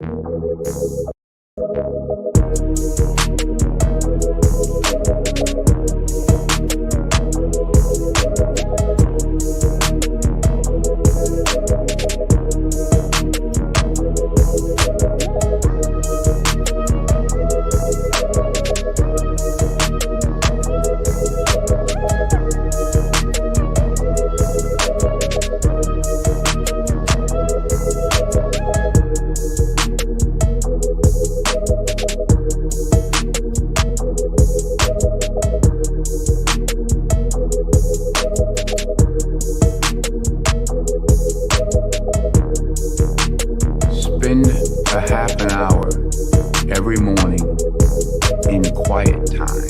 Spend a half an hour every morning in quiet time.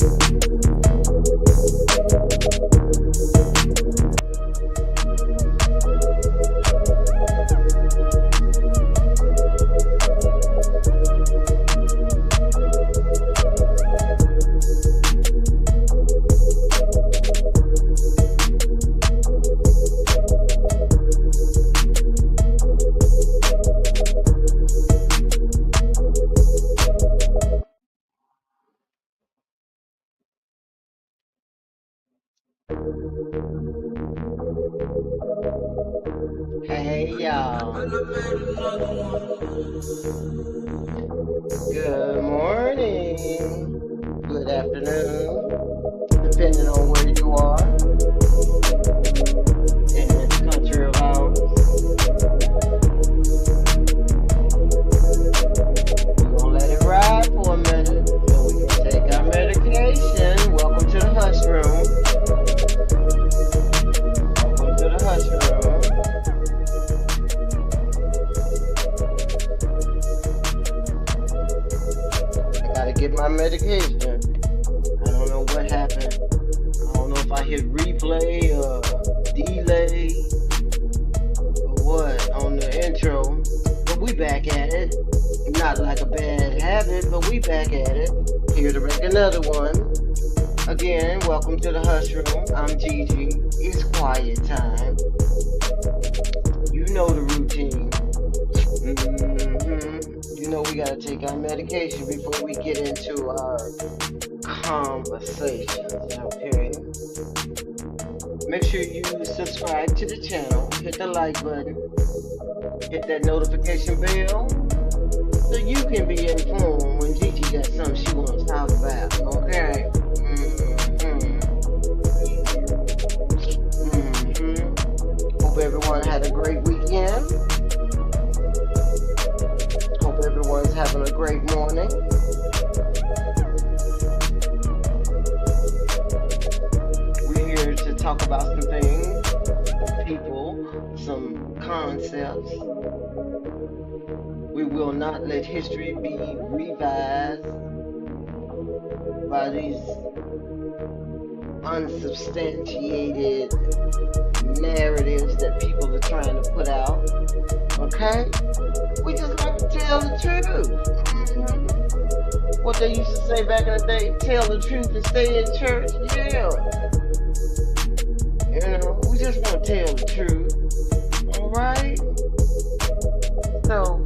Hey y'all. Good morning. Good afternoon. Depending on where you are in this country of ours. We're gonna let it ride for a minute so we can take our medication. Welcome to the hush room. Welcome to the hush room. Get my medication. I don't know what happened. I don't know if I hit replay or delay or what on the intro. But we back at it. Not like a bad habit, but we back at it. Here to make another one. Again, welcome to the hush room. I'm Gigi. It's quiet time. You know the routine. You know we gotta take our medication before we get into our conversations, okay? Make sure you subscribe to the channel, hit the like button, hit that notification bell, so you can be informed when Gigi got something she wants to talk about, okay? Hope everyone had a great weekend. Everyone's having a great morning. We're here to talk about some things, some people, some concepts. We will not let history be revised by these unsubstantiated narratives that people are trying to put out. Okay? We just like to tell the truth. What they used to say back in the day, tell the truth and stay in church. Yeah. You know, we just want to tell the truth. Alright? So,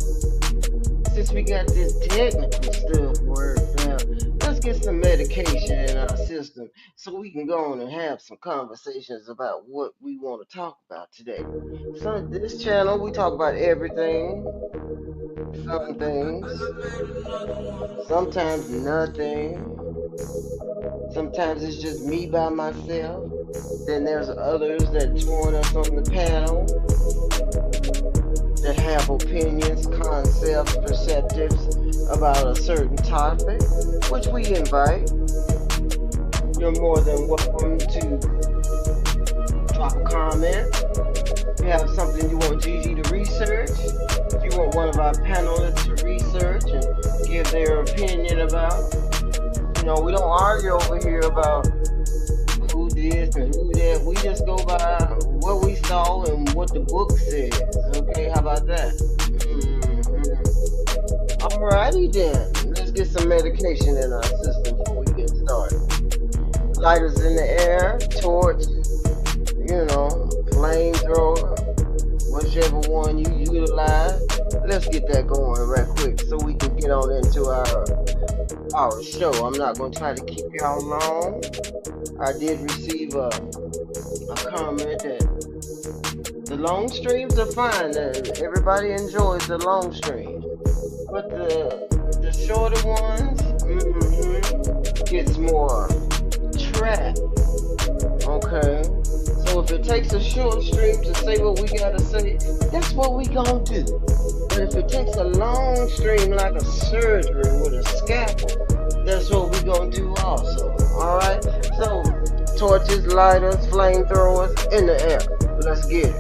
since we got this technical stuff worked out, let's get some medication in our system so we can go on and have some conversations about what we want to talk about today. So this channel, we talk about everything, some things, sometimes nothing, sometimes it's just me by myself, then there's others that join us on the panel that have opinions, concepts, perceptives about a certain topic, which we invite. You're more than welcome to drop a comment. If you have something you want Gigi to research, if you want one of our panelists to research and give their opinion about, you know, we don't argue over here about who this and who that. We just go by what we saw and what the book says. Okay, how about that? Alrighty then. Let's get some medication in our system before we get started. Lighters in the air, torch, you know, flamethrower, whichever one you utilize. let's get that going right quick so we can get on into our show. I'm not going to try to keep y'all long. I did receive a comment that the long streams are fine. Everybody enjoys the long streams, but the shorter ones gets more trap. Okay, so if it takes a short stream to say what we gotta say, that's what we gonna do. But if it takes a long stream like a surgery with a scalpel, that's what we gonna do also. Alright? So torches, lighters, flamethrowers in the air. Let's get it.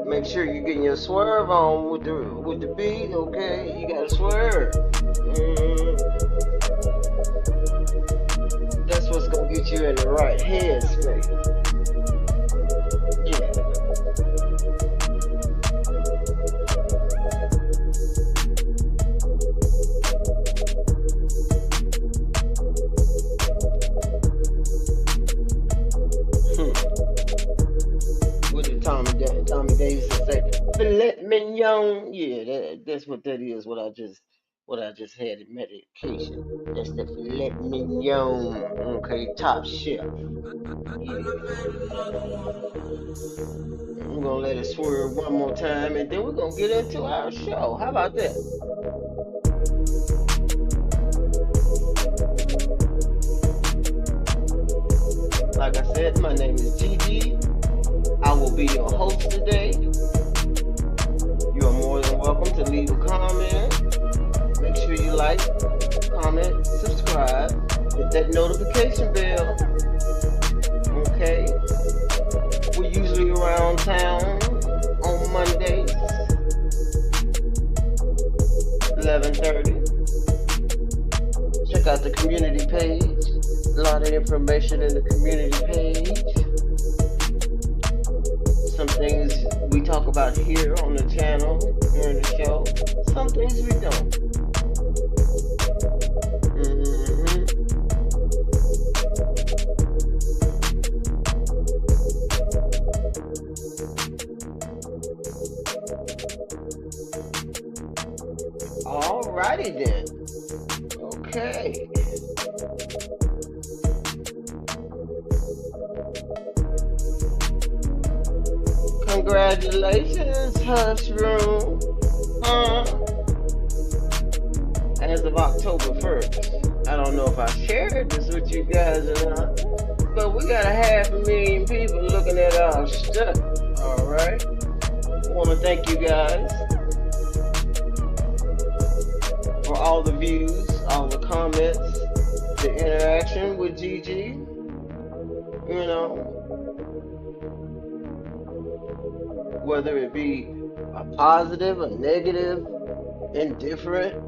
Make sure you're getting your swerve on with the beat, okay? You gotta swerve. That's what's gonna get you in the right headspace. Yeah. What did Tommy Davis say? Filet mignon. Yeah, that's what that is. What I just had in medication. That's the filet mignon. Okay, top chef. Yeah. I'm gonna let it swerve one more time, and then we're gonna get into our show. How about that? Like I said, my name is Gigi. I will be your host today. You are more than welcome to leave a comment. Make sure you like, comment, subscribe, hit that notification bell. Okay? We're usually around town on Mondays, 11:30. Check out the community page. A lot of information in the community page. Some things we talk about here on the channel during the show. Some things we don't. Alrighty then. Okay. Congratulations, Hush Room. As of October 1st. I don't know if I shared this with you guys or not, but we got 500,000 people looking at our stuff. Alright. I want to thank you guys for all the views, all the comments, the interaction with Gigi. You know, whether it be a positive, a negative, indifferent,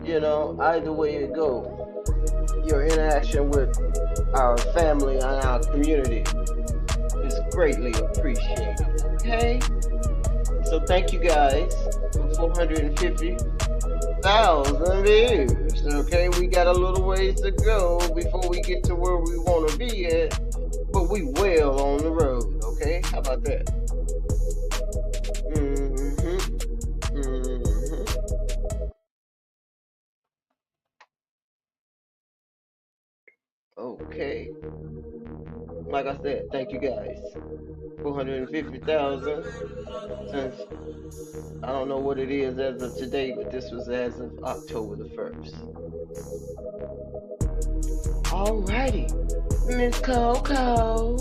you know, either way it go, your interaction with our family and our community is greatly appreciated. Okay? So thank you guys for 450,000 views. Okay, we got a little ways to go before we get to where we want to be at, but we well on the road. Okay, how about that? Okay. Like I said, thank you guys. 450,000 since I don't know what it is as of today, but this was as of October the 1st. Alrighty. Miss Coco.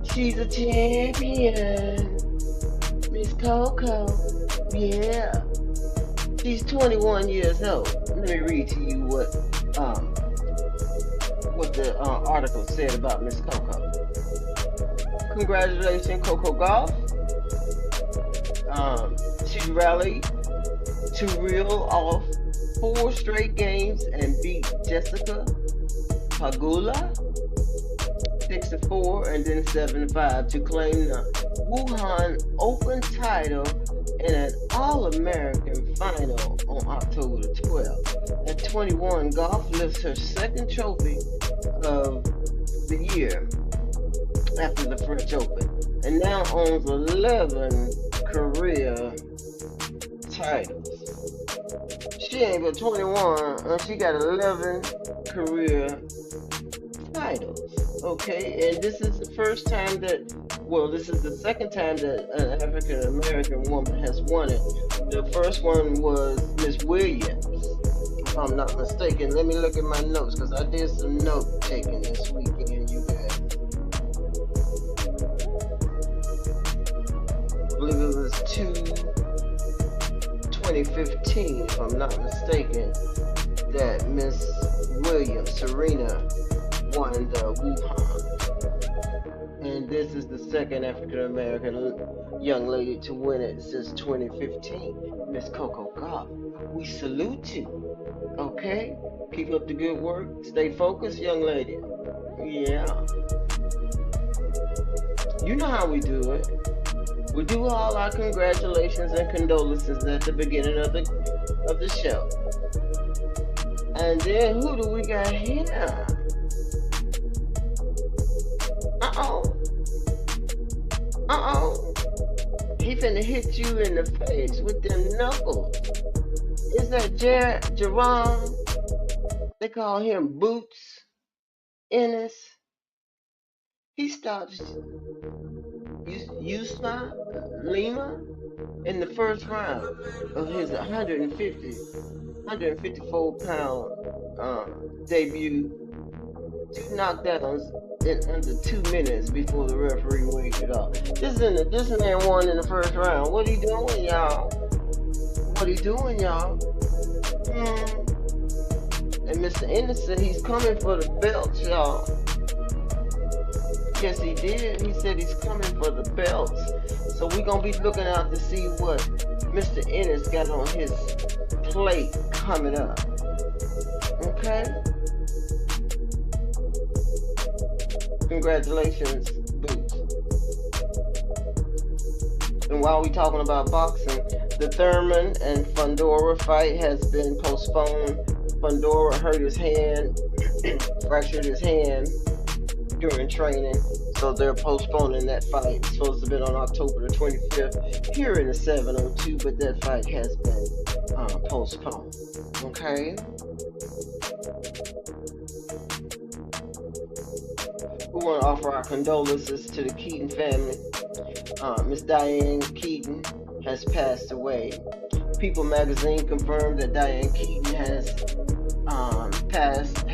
She's a champion. Miss Coco. Yeah. She's 21 years old. Let me read to you what the article said about Miss Coco. Congratulations, Coco Golf. She rallied to reel off 4 straight games and beat Jessica Pagula 6-4 and then 7-5 to claim the Wuhan Open title in an All-American final on October 12th. At 21, Goff lifts her second trophy of the year after the French Open, and now owns 11 career titles. She ain't but 21, and she got 11 career titles. Okay, and this is the first time that, well, this is the second time that an African American woman has won it. The first one was Miss Williams, if I'm not mistaken. Let me look at my notes, because I did some note taking this weekend, you guys. I believe it was 2015, if I'm not mistaken, that Miss Williams, Serena, won the Wuhan. And this is the second African American young lady to win it since 2015, Miss Coco Gauff. We salute you. Okay? Keep up the good work. Stay focused, young lady. Yeah. You know how we do it. We do all our congratulations and condolences at the beginning of the show. And then who do we got here? He finna hit you in the face with them knuckles. Is that Jerron? They call him Boots Ennis. He stops Yusma Lima in the first round of his 154-pound debut. 2 knockdowns in under 2 minutes before the referee waved it off. This man won in the first round. What he doing, y'all? And Mr. Ennis said he's coming for the belts, y'all. Yes, he did. He said he's coming for the belts. So we're going to be looking out to see what Mr. Ennis got on his plate coming up. Okay? Congratulations, Boots. And while we talking about boxing, the Thurman and Fundora fight has been postponed. Fundora hurt his hand, fractured his hand during training, so they're postponing that fight. It's supposed to have been on October the 25th here in the 702, but that fight has been postponed. Okay? We want to offer our condolences to the Keaton family. Miss Diane Keaton has passed away. People magazine confirmed that Diane Keaton has passed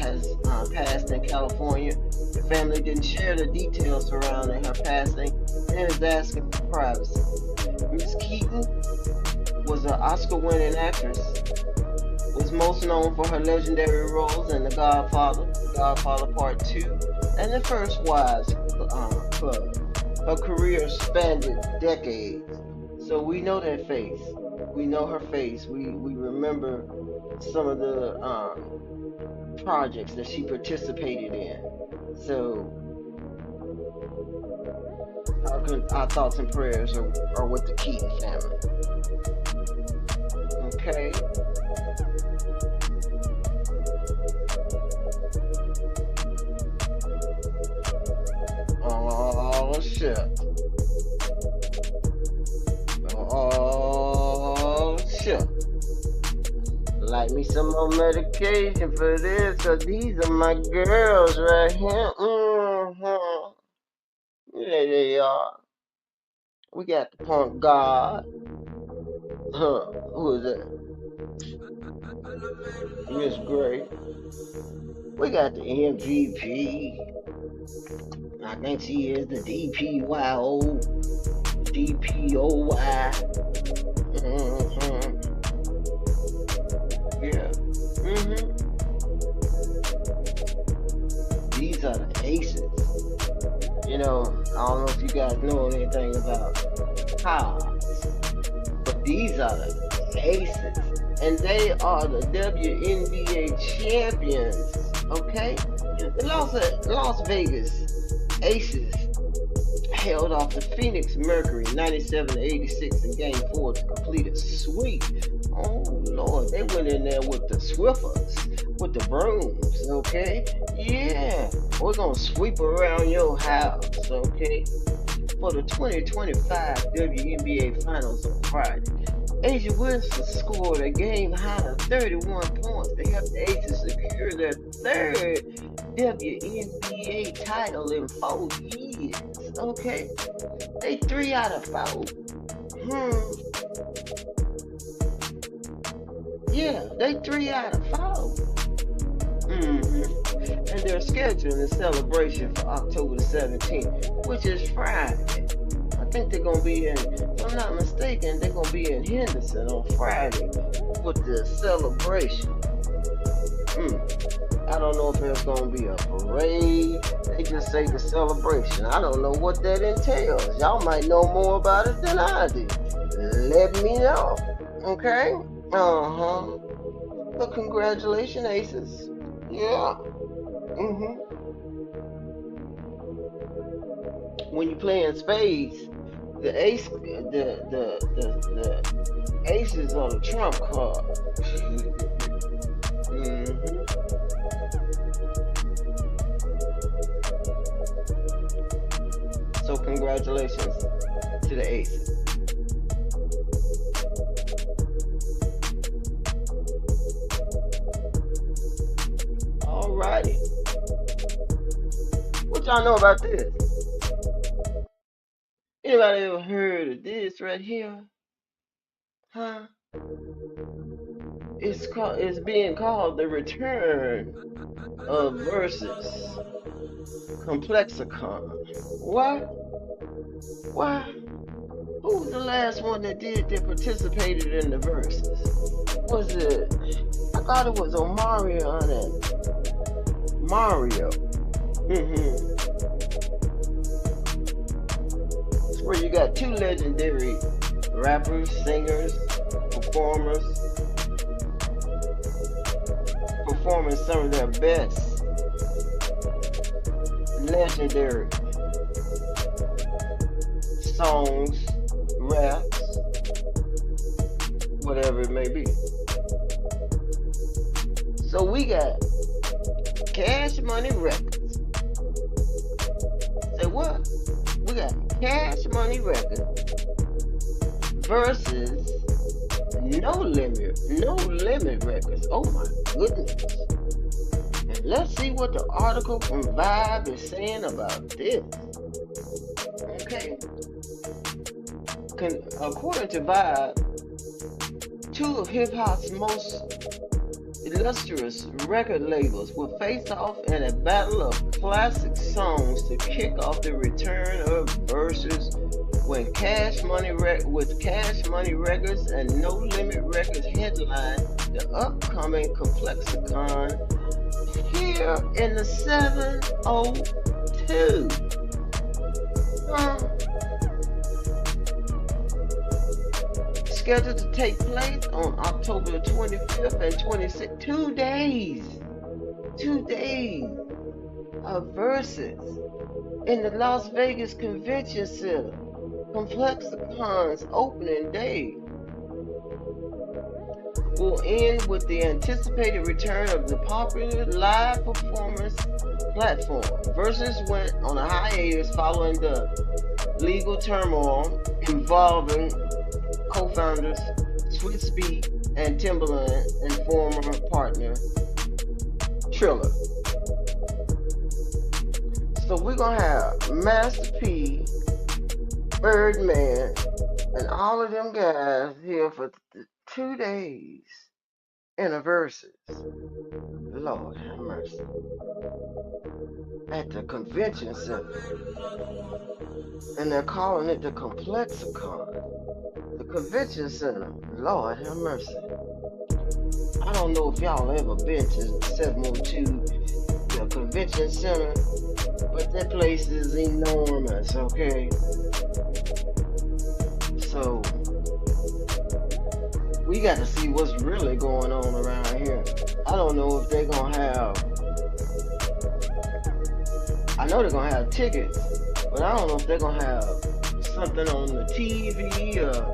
in California. The family didn't share the details surrounding her passing and is asking for privacy. Miss Keaton was an Oscar-winning actress, was most known for her legendary roles in The Godfather, Godfather Part 2, and The First Wives Club. Her career spanned decades, so we know that face. We know her face. We remember some of the projects that she participated in. So our thoughts and prayers are with the Keaton family. Okay. Oh shit. Oh shit. Like me some more medication for this, cause these are my girls right here. There they are. We got the punk god. Who is that? Miss Gray. We got the MVP. I think she is the DPYO. DPOY. Yeah. These are the aces. You know, I don't know if you guys know anything about cards, but these are the aces. And they are the WNBA champions. Okay? The Las Vegas Aces held off the Phoenix Mercury 97-86 in Game 4 to complete a sweep Oh Lord, they went in there with the Swiffers, with the brooms, okay? Yeah, we're gonna sweep around your house, okay? For the 2025 WNBA Finals on Friday, Asia Wilson scored a game-high of 31 points to help the Aces secure their third WNBA title in 4 years, okay? They 3 out of 4. Yeah, they 3 out of 4. And they're scheduling a celebration for October the 17th, which is Friday. I think they're going to be in, if I'm not mistaken, they're going to be in Henderson on Friday with the celebration. I don't know if there's going to be a parade. They just say the celebration. I don't know what that entails. Y'all might know more about it than I do. Let me know. Okay? But congratulations, Aces. Yeah. When you play in spades, the aces are the trump card. So congratulations to the aces. Alrighty. What y'all know about this? Anybody ever heard of this right here? Huh? It's being called the return of Verzuz Complexicon. What? Why? Who was the last one that participated in the Verzuz? Was it? I thought it was Omarion and Mario. It's where you got 2 legendary rappers, singers, performers performing some of their best legendary songs, raps, whatever it may be. So we got Cash Money Records. Say what? We got Cash Money Records versus No Limit Records. Oh my goodness. And let's see what the article from Vibe is saying about this. Okay. According to Vibe, 2 of hip-hop's most illustrious record labels will face off in a battle of classic songs to kick off the return of Verzuz when Cash Money Records and No Limit Records headline the upcoming Complexicon here in the 702. Scheduled to take place on October the 25th and 26th. 2 days. 2 days of Verzuz in the Las Vegas Convention Center. Complexicon's opening day will end with the anticipated return of the popular live performance platform. Verzuz went on a hiatus following the legal turmoil involving co-founders Swizz Beatz and Timbaland and former partner Trilla. So we're gonna have Master P, Birdman, and all of them guys here for 2 days in a Verzuz. Lord have mercy. At the convention center. And they're calling it the Complexicon. The convention center. Lord have mercy. I don't know if y'all ever been to 702, the convention center, but that place is enormous, okay? So we got to see what's really going on around here. I don't know if they're gonna have, I know they're gonna have tickets, but I don't know if they're gonna have something on the TV or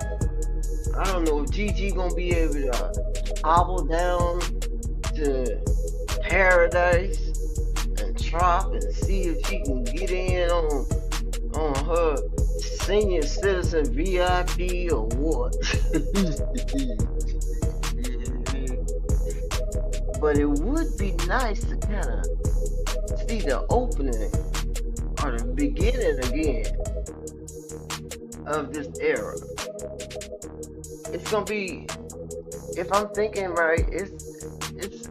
I don't know if Gigi gonna be able to hobble down to Paradise and Trappa and see if she can get in on her senior citizen VIP or what. But it would be nice to kind of see the opening or the beginning again of this era. It's gonna be, if I'm thinking right, it's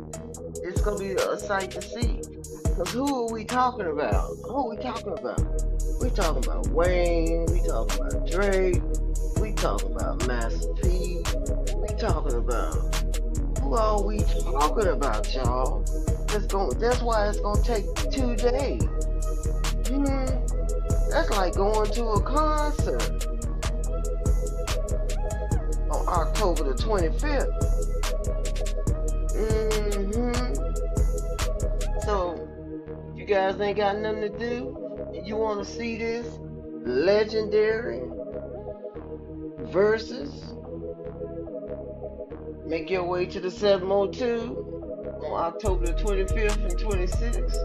gonna be a sight to see. Cause who are we talking about? Who are we talking about? We talking about Wayne. We talking about Drake. We talking about Master P. We talking about, who are we talking about, y'all? That's why it's gonna take 2 days. That's like going to a concert on October the 25th. So, you guys ain't got nothing to do, and you want to see this legendary Verzuz, make your way to the 702 on October the 25th and 26th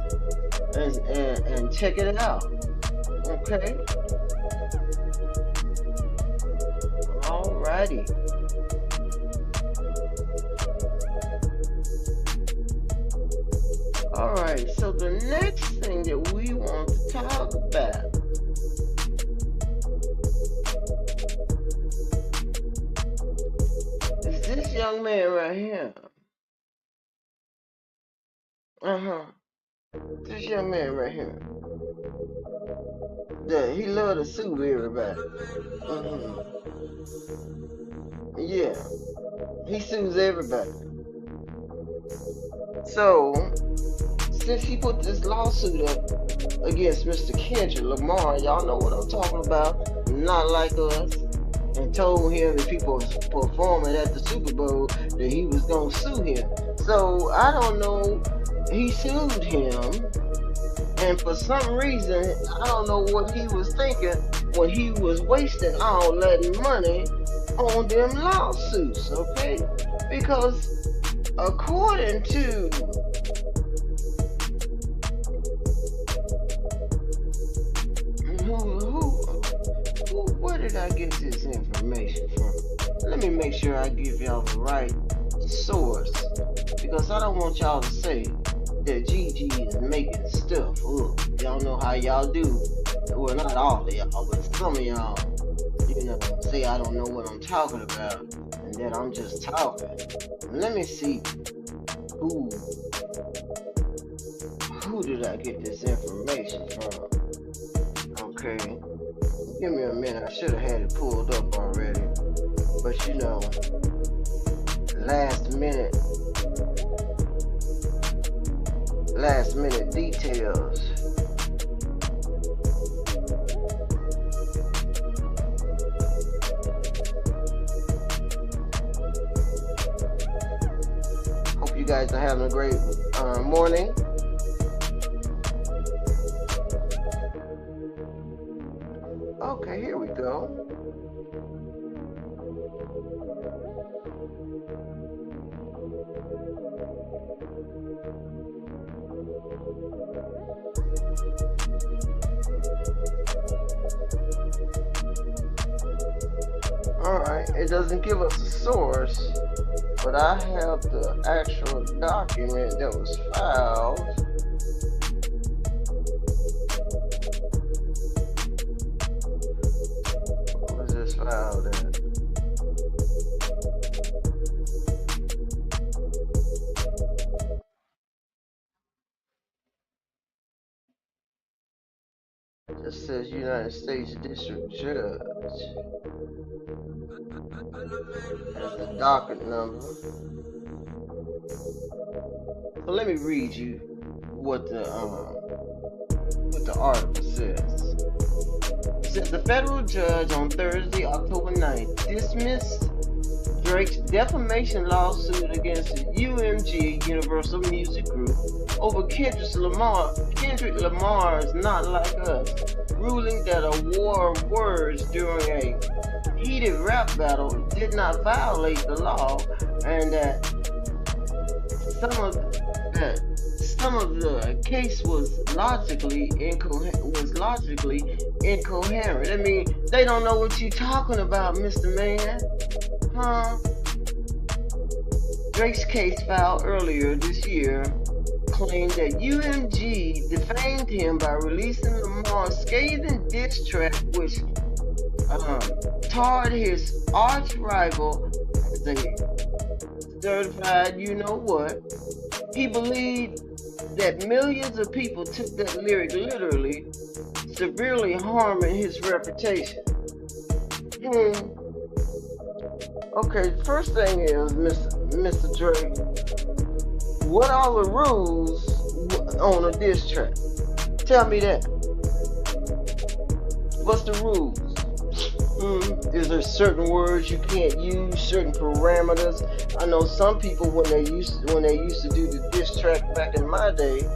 and check it out. Okay? Alrighty. Alright, so the next thing that we want to talk about is this young man right here. This young man right here. Yeah, he love to sue everybody. Yeah, he sues everybody. So, since he put this lawsuit up against Mr. Kendrick Lamar, y'all know what I'm talking about, Not Like Us, and told him if he was performing at the Super Bowl that he was gonna sue him. So I don't know, he sued him, and for some reason, I don't know what he was thinking when he was wasting all that money on them lawsuits, okay? Because according to where did I get this information from? Let me make sure I give y'all the right source, because I don't want y'all to say that Gigi is making stuff up. Y'all know how y'all do. Well, not all of y'all, but some of y'all, say I don't know what I'm talking about, and that I'm just talking. Let me see who did I get this information from? Okay, give me a minute. I should have had it pulled up already, but last minute details. Hope you guys are having a great morning. Okay, here we go. Alright, it doesn't give us a source, but I have the actual document that was filed. What was this filed at? It just says United States District Judge. That's the docket number. So let me read you what the article says. It says the federal judge on Thursday, October 9th, dismissed Drake's defamation lawsuit against the UMG Universal Music Group over Kendrick Lamar's Not Like Us, ruling that a war of words during a heated rap battle did not violate the law, and that some of the case was logically incoherent. I mean, they don't know what you're talking about, Mr. Man. Huh? Drake's case filed earlier this year claimed that UMG defamed him by releasing Lamar's scathing diss track, which tarred his arch rival as a certified you-know-what. He believed that millions of people took that lyric literally, severely harming his reputation. Okay, first thing is, Mr. Drake, what are the rules on a diss track? Tell me that. What's the rules? Is there certain words you can't use, certain parameters? I know some people when they used to do the diss track back in my day,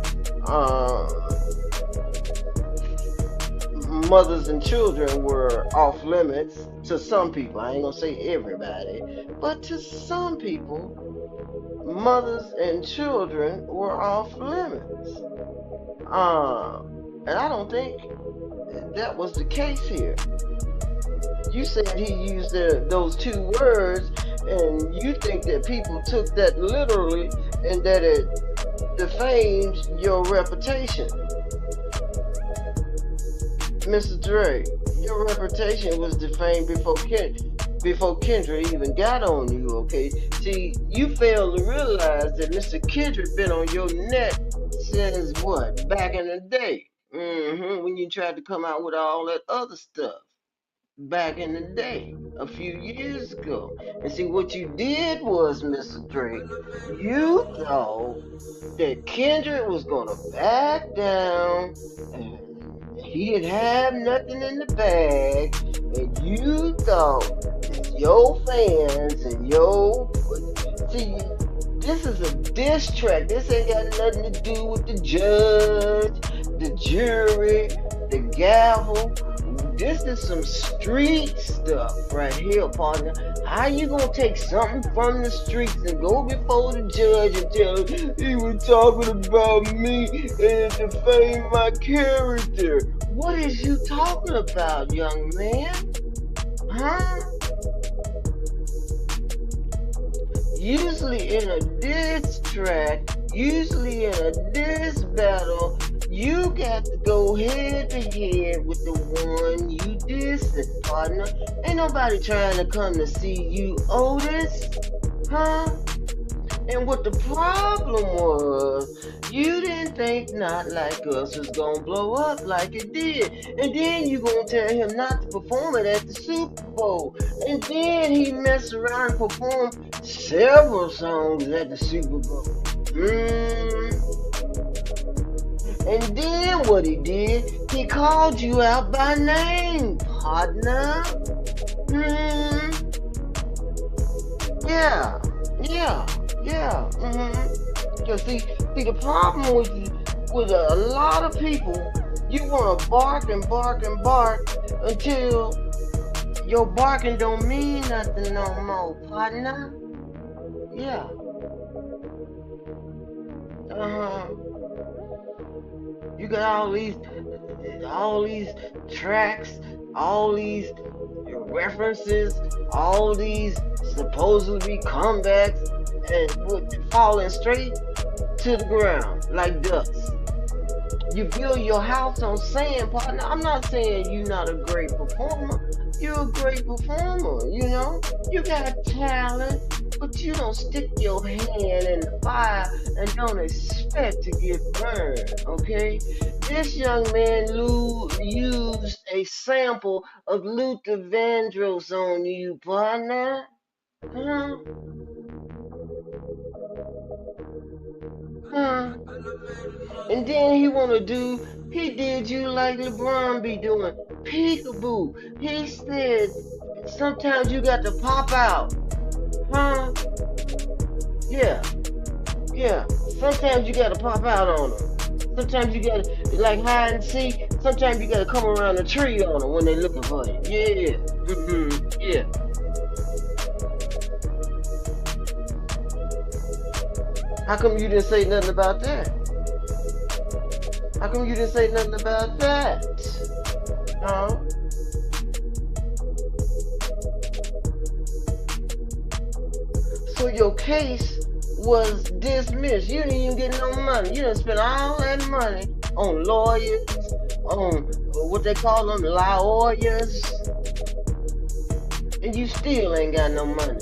mothers and children were off limits to some people. I ain't gonna say everybody, but to some people, mothers and children were off limits. And I don't think that was the case here. You said he used those two words, and you think that people took that literally and that it defames your reputation. Mr. Drake, your reputation was defamed before Kendrick even got on you, okay? See, you fail to realize that Mr. Kendrick been on your neck since what? Back in the day. When you tried to come out with all that other stuff. Back in the day, a few years ago. And see, what you did was, Mr. Drake, you thought that Kendrick was gonna back down and he didn't have nothing in the bag, and you thought that your fans and see, this is a diss track. This ain't got nothing to do with the judge, the jury, the gavel. This is some street stuff right here, partner. How you gonna take something from the streets and go before the judge and tell him he was talking about me and defamed my character? What is you talking about, young man? Huh? Usually in a diss track, usually in a diss battle, you got to go head to head with the one you dissing, partner. Ain't nobody trying to come to see you, Otis. Huh? And what the problem was, you didn't think Not Like Us was gonna blow up like it did. And then you gonna tell him not to perform it at the Super Bowl. And then he messed around and performed several songs at the Super Bowl. And then what he did, he called you out by name, partner. Yeah. Cause see, the problem with a lot of people, you wanna bark and bark and bark until your barking don't mean nothing no more, partner. Yeah. You got all these tracks, all these references, all these supposedly comebacks, and falling straight to the ground like dust. You build your house on sand, partner. I'm not saying you're not a great performer. You're a great performer, you know? You got talent, but you don't stick your hand in the fire and don't expect to get burned, okay? This young man used a sample of Luther Vandross on you, partner. Huh? And then he did you like LeBron be doing, peekaboo. He said, sometimes you got to pop out. Huh? Yeah. Sometimes you got to pop out on them. Sometimes you got to, like hide and seek, sometimes you got to come around the tree on them when they looking for you. Yeah. Yeah. How come you didn't say nothing about that? How come you didn't say nothing about that? Huh? So your case was dismissed. You didn't even get no money. You done spent all that money on lawyers, on what they call them, lawyers, and you still ain't got no money.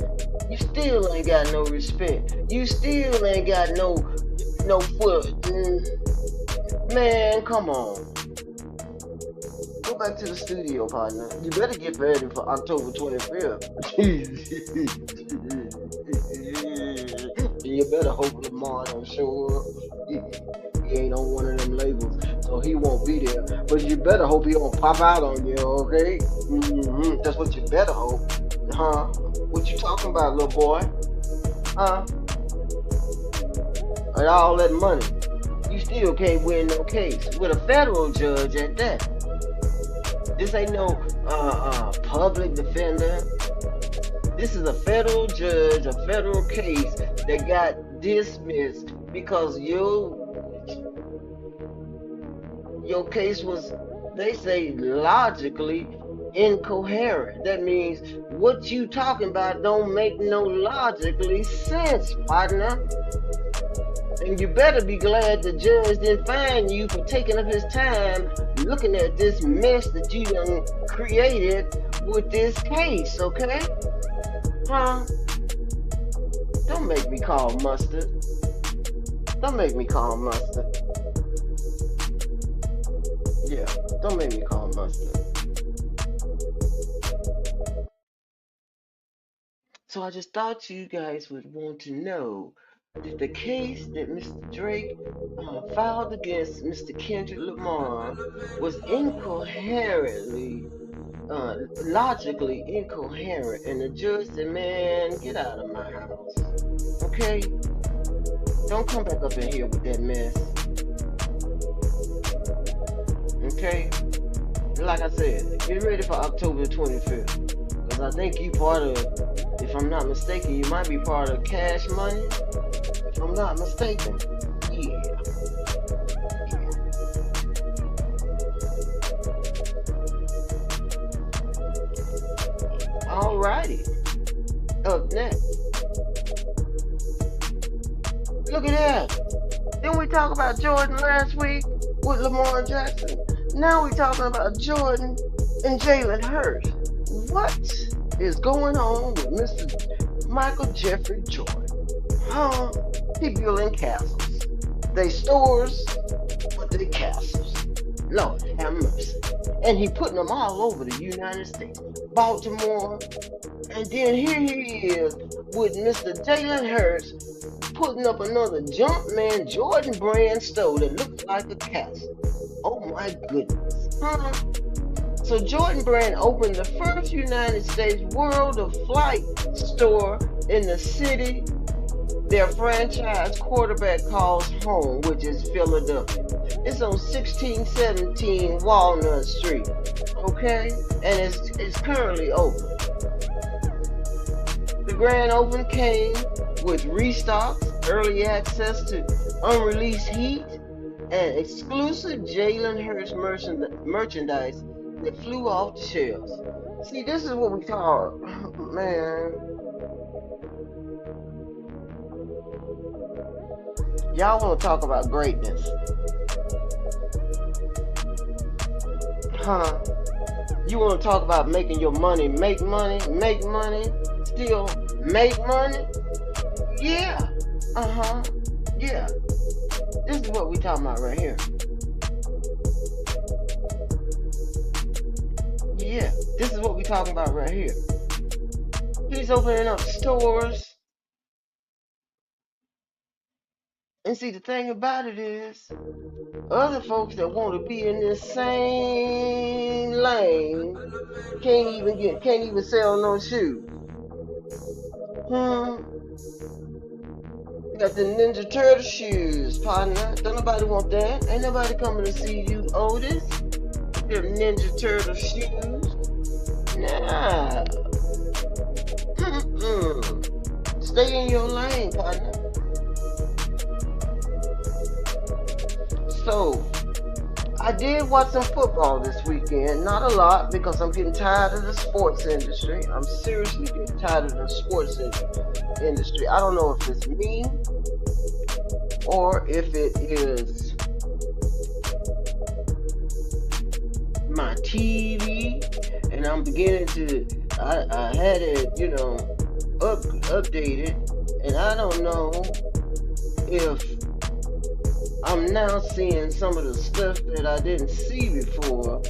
You still ain't got no respect. You still ain't got no foot. Man, come on. Go back to the studio, partner. You better get ready for October 25th. You better hope Lamar don't show up. He ain't on one of them labels, so he won't be there. But you better hope he don't pop out on you, okay? That's what you better hope. Huh? What you talking about, little boy? Huh? And all that money, you still can't win no case with a federal judge at that. This ain't no public defender. This is a federal judge, a federal case that got dismissed because your case was, they say, logically incoherent. That means what you talking about don't make no logically sense, partner. And you better be glad the judge didn't fine you for taking up his time looking at this mess that you done created with this case, okay? Huh? Don't make me call mustard. Don't make me call mustard. Yeah, don't make me call mustard. So I just thought you guys would want to know that the case that Mr. Drake filed against Mr. Kendrick Lamar was incoherently, logically incoherent, and the judge said, man, get out of my house, okay? Don't come back up in here with that mess, okay? Like I said, get ready for October 25th, because I think you part of, if I'm not mistaken, you might be part of Cash Money. If I'm not mistaken, yeah. Alrighty. Up next. Look at that. Didn't we talk about Jordan last week with Lamar Jackson? Now we're talking about Jordan and Jalen Hurts. What is going on with Mr. Michael Jeffrey Jordan? Huh? He building castles. They stores, but they castles. Lord have mercy. And he putting them all over the United States. Baltimore. And then here he is with Mr. Jalen Hurts putting up another Jumpman Jordan brand store that looks like a castle. Oh my goodness. Huh? So Jordan Brand opened the first United States World of Flight store in the city their franchise quarterback calls home, which is Philadelphia. It's on 1617 Walnut Street, okay? And it's currently open. The grand opening came with restocks, early access to unreleased heat, and exclusive Jalen Hurts merchandise that flew off the shelves. See, this is what we call, man. Y'all want to talk about greatness. Huh? You want to talk about making your money, make money, still make money? Yeah. Yeah. This is what we talking about right here. Yeah, this is what we talking about right here. He's opening up stores. And see, the thing about it is, other folks that want to be in this same lane can't even sell no shoes. You got the Ninja Turtle shoes, partner. Don't nobody want that. Ain't nobody coming to see you, Otis. Them Ninja Turtle shoes. Nah. Stay in your lane, partner. So, I did watch some football this weekend. Not a lot because I'm getting tired of the sports industry. I'm seriously getting tired of the sports industry. I don't know if it's me or if it is my TV, and I'm beginning to. I had it, updated, and I don't know if I'm now seeing some of the stuff that I didn't see before.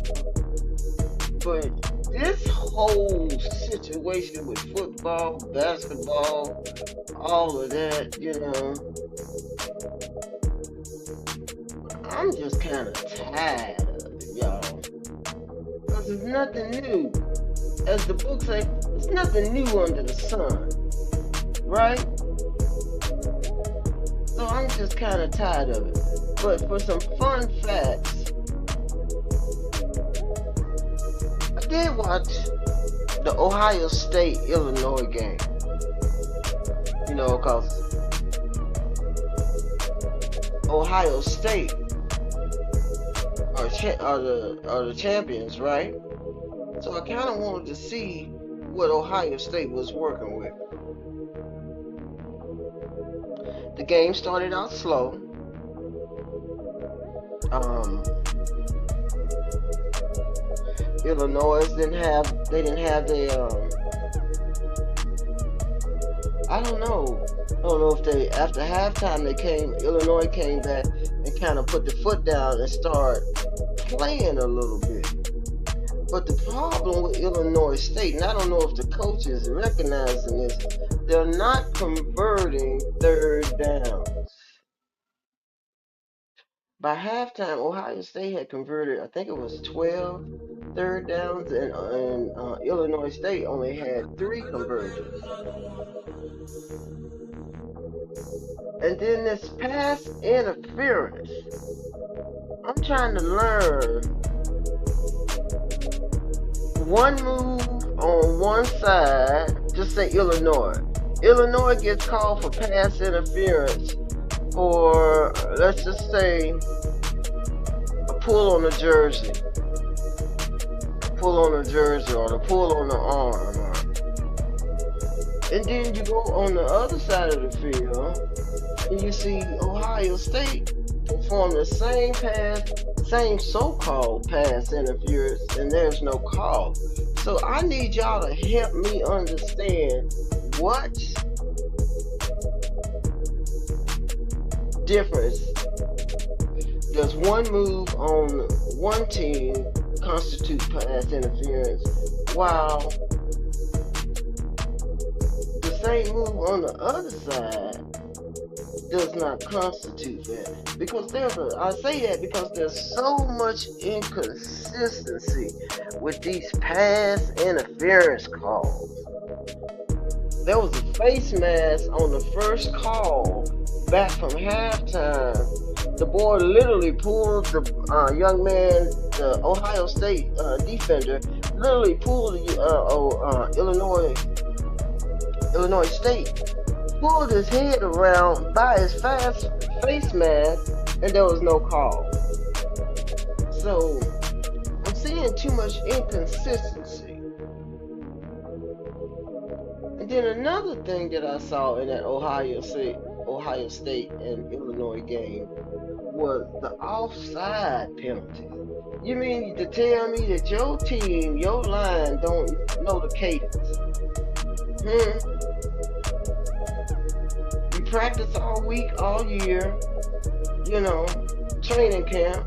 But this whole situation with football, basketball, all of that, I'm just kind of tired of it, y'all. Because it's nothing new. As the book says, there's nothing new under the sun. Right? So I'm just kind of tired of it. But for some fun facts, I did watch the Ohio State-Illinois game. Because Ohio State are the champions, right? So I kind of wanted to see what Ohio State was working with. The game started out slow. Illinois didn't have their I don't know if they, after halftime, Illinois came back and kind of put the foot down and started playing a little bit. But the problem with Illinois State, and I don't know if the coach is recognizing this, they're not converting third downs. By halftime, Ohio State had converted, I think it was 12 third downs, and Illinois State only had 3 conversions. And then this pass interference, I'm trying to learn one move on one side, just say Illinois. Illinois gets called for pass interference for, let's just say, a pull on the jersey. Pull on the jersey or the pull on the arm. And then you go on the other side of the field and you see Ohio State perform the same so-called pass interference, and there's no call. So I need y'all to help me understand what difference does one move on one team constitute pass interference, while the same move on the other side does not constitute that. Because I say that because there's so much inconsistency with these pass interference calls. There was a face mask on the first call back from halftime. The boy literally pulled the young man, the Ohio State defender, literally pulled the Illinois State, pulled his head around by his face mask, and there was no call. So I'm seeing too much inconsistency. And then another thing that I saw in that Ohio State and Illinois game was the offside penalty. You mean to tell me that your team, your line, don't know the cadence? You practice all week, all year, training camp,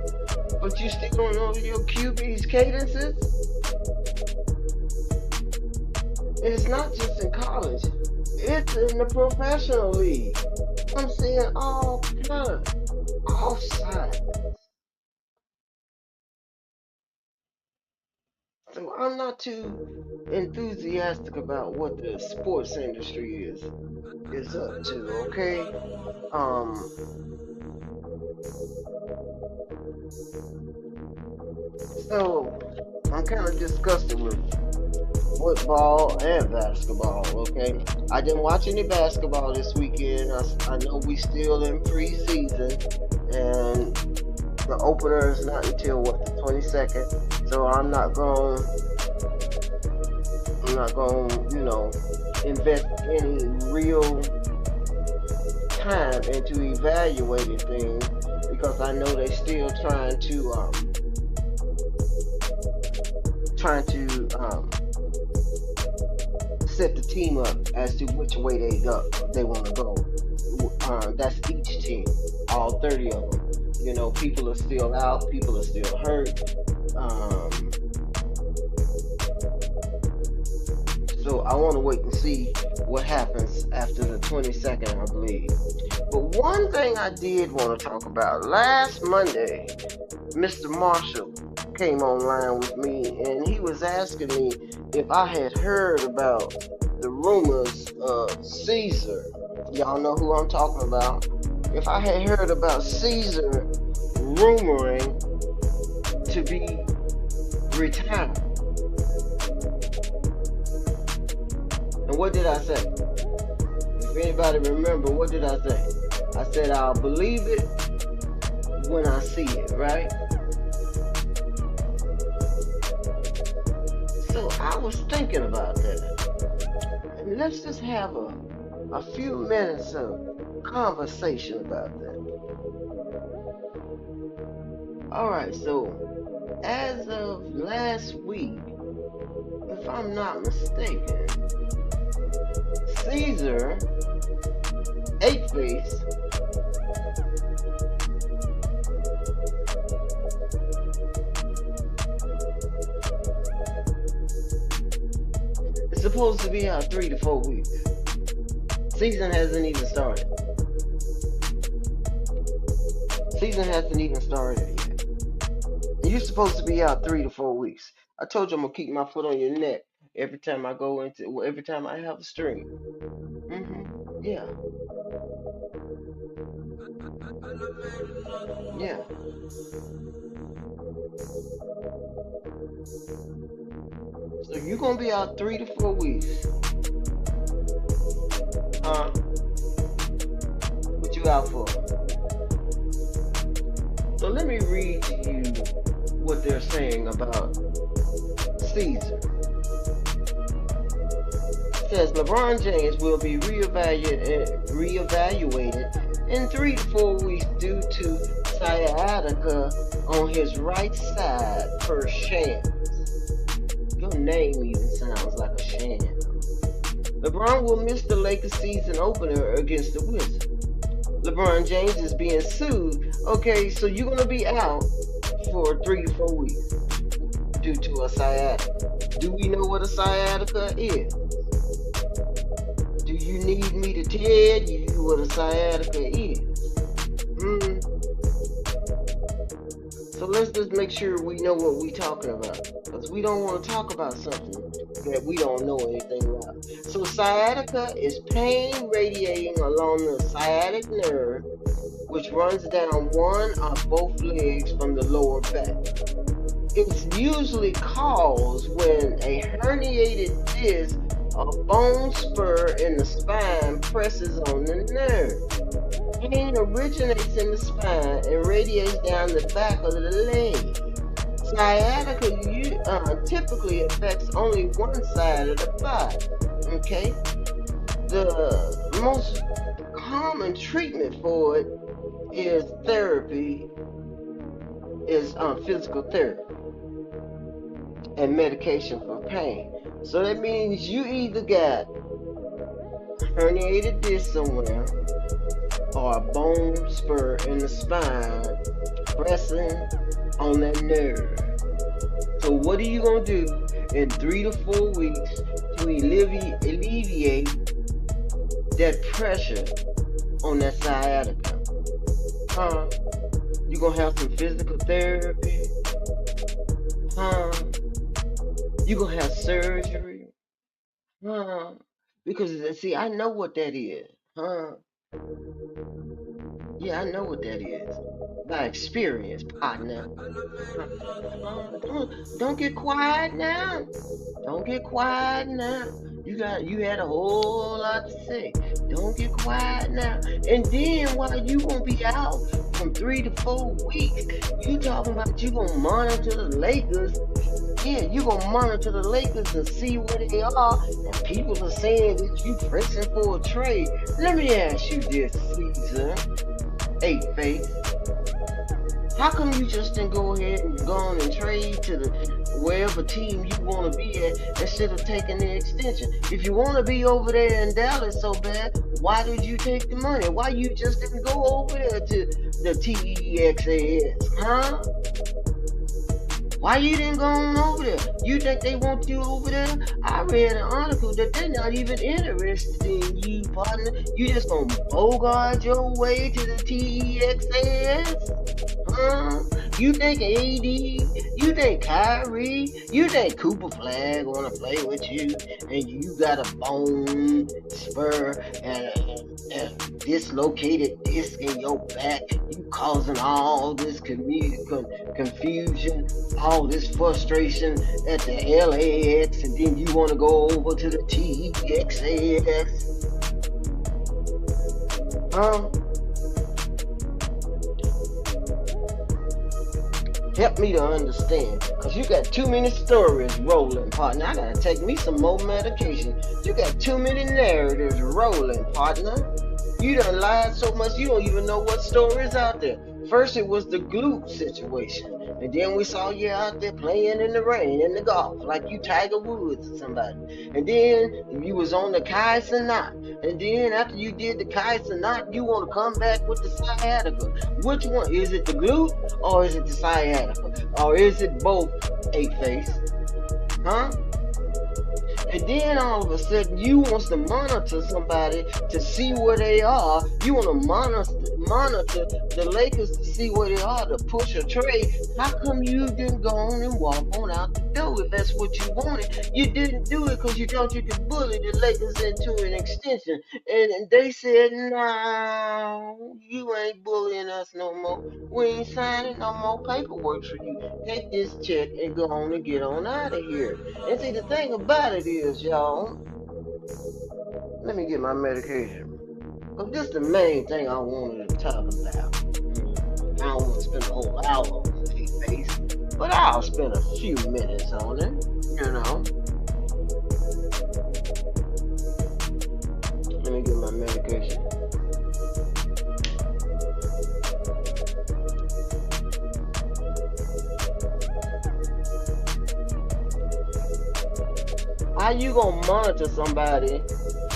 but you still don't know your QB's cadences? And it's not just in college, it's in the professional league. I'm seeing all kinds of offside. So I'm not too enthusiastic about what the sports industry is up to, okay? So I'm kind of disgusted with football and basketball. Okay, I didn't watch any basketball this weekend. I know we still in preseason, and the opener is not until what, the 22nd. So I'm not going invest any real time into evaluating things because I know they're still trying to set the team up as to which way they want to go. That's each team, all 30 of them. People are still out, people are still hurt. So I want to wait and see what happens after the 22nd, I believe. But one thing I did want to talk about, last Monday, Mr. Marshall came online with me and he was asking me if I had heard about the rumors of Caesar. Y'all know who I'm talking about. If I had heard about Caesar rumoring to be retired. And what did I say? If anybody remember, what did I say? I said I'll believe it when I see it, right? So I was thinking about that. And let's just have a few minutes of conversation about that. Alright, so as of last week, if I'm not mistaken, Caesar, 8-Face, is supposed to be out 3 to 4 weeks. Season hasn't even started. Season hasn't even started yet. And you're supposed to be out 3 to 4 weeks. I told you I'm gonna keep my foot on your neck every time I have a stream. Yeah. Yeah. So you're gonna be out 3 to 4 weeks. What you out for? So let me read to you what they're saying about Caesar. It says LeBron James will be reevaluated in 3 to 4 weeks due to sciatica on his right side per Shams. Your name even sounds like a sham. LeBron will miss the Lakers season opener against the Wizards. LeBron James is being sued. Okay, so you're going to be out for 3 to 4 weeks due to a sciatica. Do we know what a sciatica is? Do you need me to tell you what a sciatica is? So let's just make sure we know what we're talking about, because we don't want to talk about something that we don't know anything about. So sciatica is pain radiating along the sciatic nerve, which runs down one or both legs from the lower back. It's usually caused when a herniated disc or bone spur in the spine presses on the nerve. Pain originates in the spine and radiates down the back of the leg. Sciatica typically affects only one side of the body. Okay? The most common treatment for it is physical therapy and medication for pain. So that means you either got herniated disc somewhere or a bone spur in the spine pressing on that nerve. So what are you going to do in 3 to 4 weeks to alleviate that pressure on that sciatica? You going to have some physical therapy? You going to have surgery? Because, see, I know what that is. Yeah, I know what that is. By experience, partner. Don't get quiet now. Don't get quiet now. You had a whole lot to say. Don't get quiet now. And then while you gonna be out from 3 to 4 weeks, you talking about you gonna monitor the Lakers. Yeah, you gonna monitor the Lakers and see where they are. And people are saying that you pressing for a trade. Let me ask you this, Caesar. Hey, Faith. How come you just didn't go ahead and go on and trade to the wherever team you want to be at instead of taking the extension? If you want to be over there in Dallas so bad, why did you take the money? Why you just didn't go over there to the TEXAS, huh? Why you didn't go on over there? You think they want you over there? I read an article that they're not even interested in you, partner. You just gonna bogart your way to the TEXAS? Huh? You think AD, you think Kyrie, you think Cooper Flag wanna play with you, and you got a bone spur and a dislocated disc in your back, you causing all this confusion, all this frustration at the LAX, and then you wanna go over to the TEXAS? Huh? Help me to understand, because you got too many stories rolling, partner. I gotta take me some more medication. You got too many narratives rolling, partner. You done lied so much you don't even know what story is out there. First it was the glute situation, and then we saw you out there playing in the rain, in the golf, like you Tiger Woods or somebody. And then you was on the Kai Cenat. And then after you did the Kai Cenat, you want to come back with the sciatica. Which one? Is it the glute or is it the sciatica? Or is it both, A-Face? Huh? And then all of a sudden you wants to monitor somebody to see where they are. You want to monitor the Lakers to see where they are to push a trade. How come you didn't go on and walk on out the door if that's what you wanted? You didn't do it because you thought you could bully the Lakers into an extension. And they said, no, you ain't bullying us no more. We ain't signing no more paperwork for you. Take this check and go on and get on out of here. And see, the thing about it is, y'all, let me get my medication. Because this is the main thing I wanted to talk about. I don't want to spend a whole hour on the face, but I'll spend a few minutes on it, you know. Let me get my medication. How you gonna monitor somebody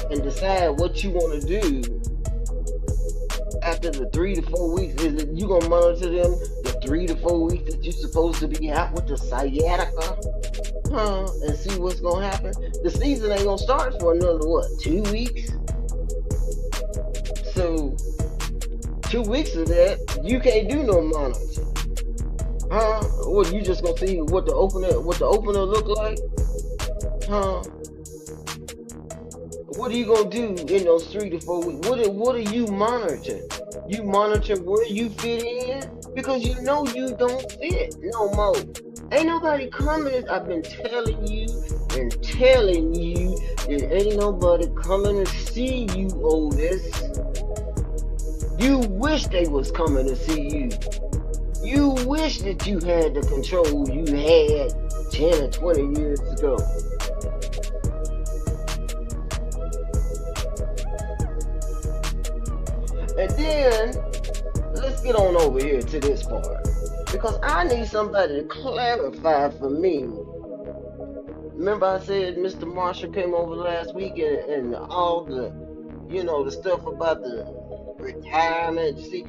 and decide what you want to do after the 3 to 4 weeks? Is it you gonna monitor them the 3 to 4 weeks that you're supposed to be out with the sciatica? And see what's gonna happen? The season ain't gonna start for another, 2 weeks? So 2 weeks of that, you can't do no monitoring. What, you just gonna see what the opener look like? What are you gonna do in those 3 to 4 weeks? What are you monitoring? You monitor where you fit in? Because you know you don't fit no more. Ain't nobody coming. I've been telling you and telling you that ain't nobody coming to see you, Otis. You wish they was coming to see you. You wish that you had the control you had 10 or 20 years ago. And then, let's get on over here to this part. Because I need somebody to clarify for me. Remember I said Mr. Marshall came over last week and all the, the stuff about the retirement. See,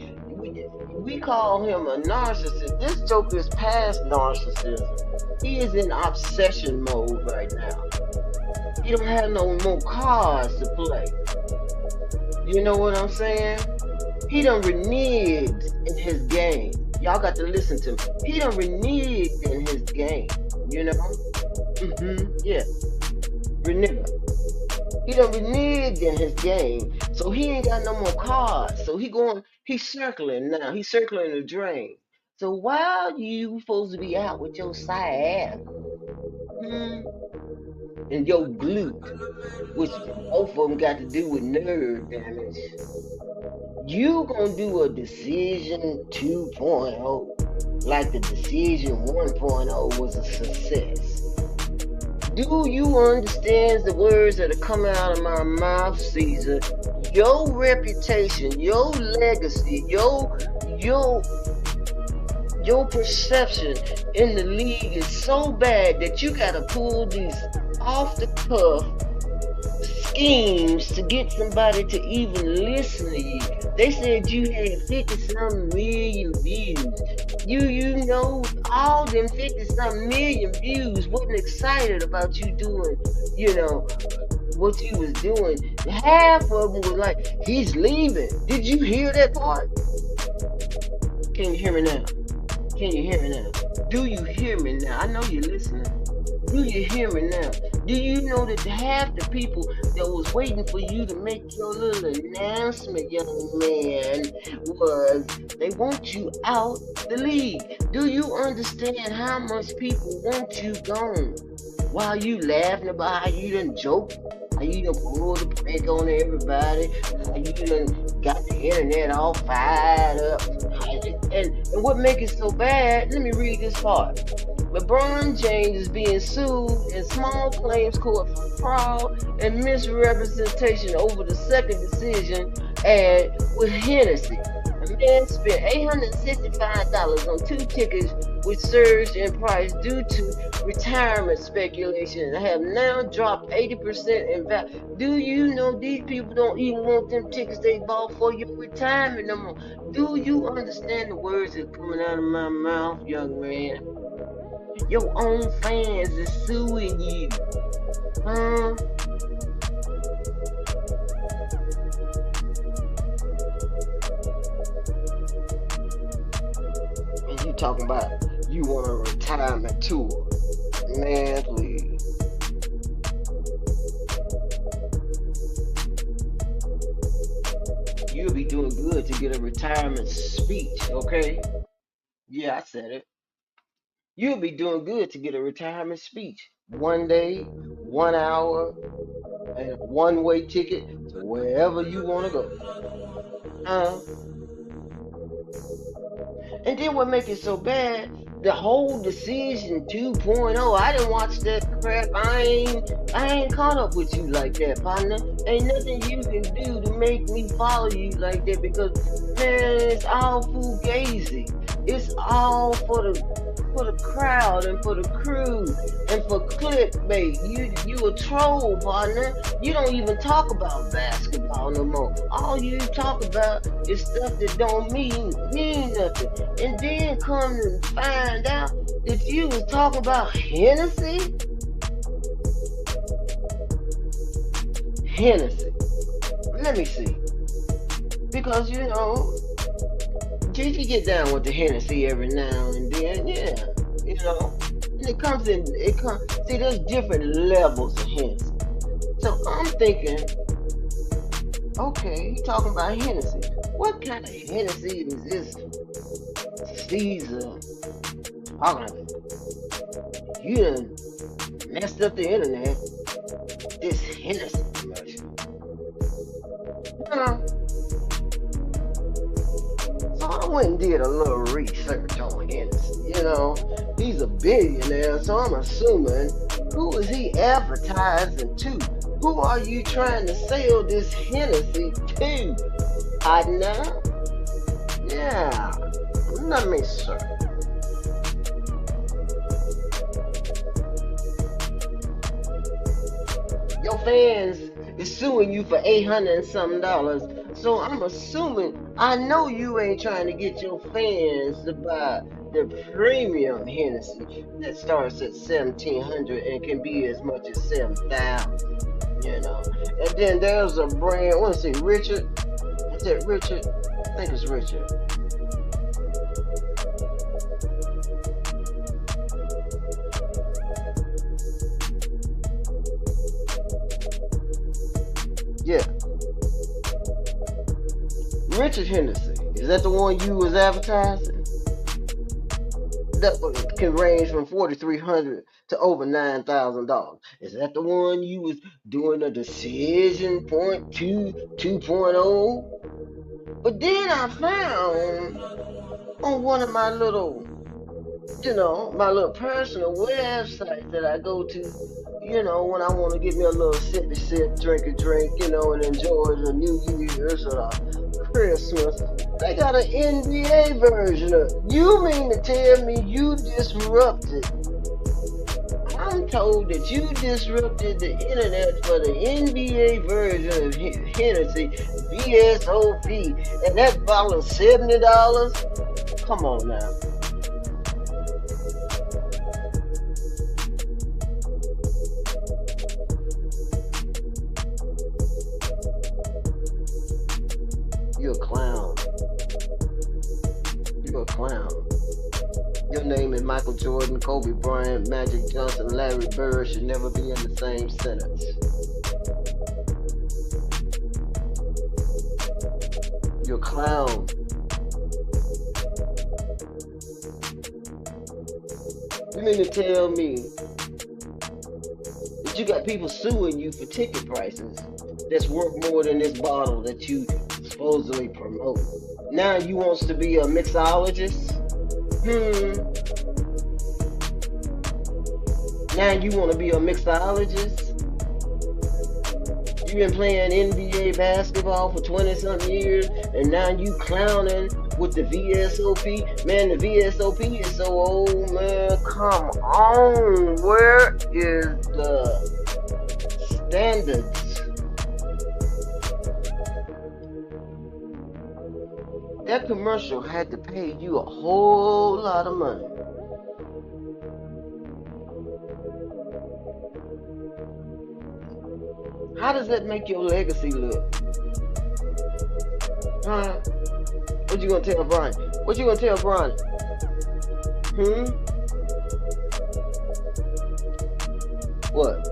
we call him a narcissist. This joker is past narcissism. He is in obsession mode right now. He don't have no more cards to play. You know what I'm saying? He done reneged in his game. Y'all got to listen to me. He done reneged in his game. You know? Yeah. Renege. He done reneged in his game, so he ain't got no more cards. So he's circling now. He's circling the drain. So while you supposed to be out with your side, and your glute, which both of them got to do with nerve damage, you gonna do a decision 2.0 like the decision 1.0 was a success. Do you understand the words that are coming out of my mouth, Caesar? Your reputation, your legacy, your perception in the league is so bad that you gotta pull these off the cuff schemes to get somebody to even listen to you. They said you had 50-something million views. You know, all them 50-something million views wasn't excited about you doing, what you was doing. Half of them was like, he's leaving. Did you hear that part? Can you hear me now? Can you hear me now? Do you hear me now? I know you're listening. Do you hear me now? Do you know that half the people that was waiting for you to make your little announcement, young man, was they want you out the league? Do you understand how much people want you gone? While you laughing about how you done joke, how you done pull the prank on everybody, how you done got the internet all fired up. And what makes it so bad, let me read this part. LeBron James is being sued in small claims court for fraud and misrepresentation over the second decision and with Hennessy. A man spent $865 on 2 tickets which surged in price due to retirement speculation and have now dropped 80% in value. Do you know these people don't even want them tickets they bought for your retirement no more? Do you understand the words that are coming out of my mouth, young man? Your own fans is suing you. And you talking about you want a retirement tour. Man, please. You'll be doing good to get a retirement speech, okay? Yeah, I said it. You'll be doing good to get a retirement speech. 1 day, 1 hour, and a one-way ticket to wherever you want to go. And then what makes it so bad, the whole decision 2.0, I didn't watch that crap. I ain't caught up with you like that, partner. Ain't nothing you can do to make me follow you like that because, man, it's all fugazi. It's all for the crowd and for the crew and for clickbait. You a troll, partner. You don't even talk about basketball no more. All you talk about is stuff that don't mean nothing. And then come to find out that you was talking about Hennessy. Let me see. Because Gigi get down with the Hennessy every now and then, yeah. And it comes, see, there's different levels of Hennessy. So I'm thinking, okay, he talking about Hennessy. What kind of Hennessy is this Caesar talking about? You done messed up the internet. This Hennessy commercial. So I went and did a little research on Hennessy. He's a billionaire, so I'm assuming, who is he advertising to? Who are you trying to sell this Hennessy to? I know? Yeah. Let me search. Your fans is suing you for $800 and something. So I'm assuming, I know you ain't trying to get your fans to buy the premium Hennessy that starts at $1,700 and can be as much as $7,000. And then there's a brand, I want to say Richard. Is that Richard? I think it's Richard. Richard Henderson, is that the one you was advertising? That one can range from $4,300 to over $9,000. Is that the one you was doing a decision point 2.0? But then I found on one of my little, my little personal website that I go to, when I want to get me a little sippy sip, drink a drink, and enjoy the New Year's or Christmas. They got an NBA version of it. You mean to tell me you disrupted? I'm told that you disrupted the internet for the NBA version of Hennessy VSOP, and that bottle is $70? Come on now. You're a clown. You're a clown. Your name is Michael Jordan, Kobe Bryant, Magic Johnson, Larry Bird should never be in the same sentence. You're a clown. You mean to tell me that you got people suing you for ticket prices that's worth more than this bottle that you supposedly promote? Now you wants to be a mixologist? Now you want to be a mixologist? You been playing NBA basketball for 20-something years, and now you clowning with the VSOP? Man, the VSOP is so old, man. Come on. Where is the standards? That commercial had to pay you a whole lot of money. How does that make your legacy look? Huh? What you gonna tell Bryant? What you gonna tell Bryant? What?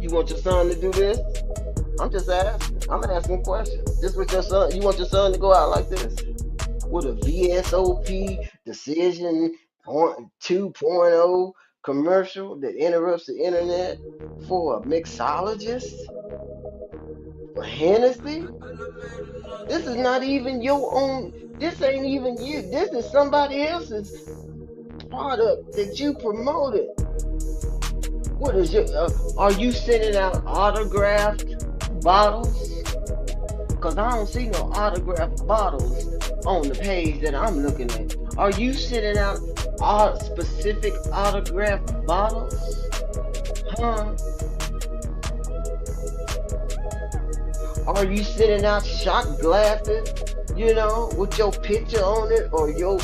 You want your son to do this? I'm just asking. I'm asking questions. This with your son? You want your son to go out like this? With a VSOP decision 2.0 commercial that interrupts the internet for a mixologist? For Hennessy? This is not even your own. This ain't even you. This is somebody else's product that you promoted. What is your, are you sending out autographed bottles? Because I don't see no autographed bottles on the page that I'm looking at. Are you sending out specific autographed bottles? Huh? Are you sending out shot glasses, with your picture on it, or your,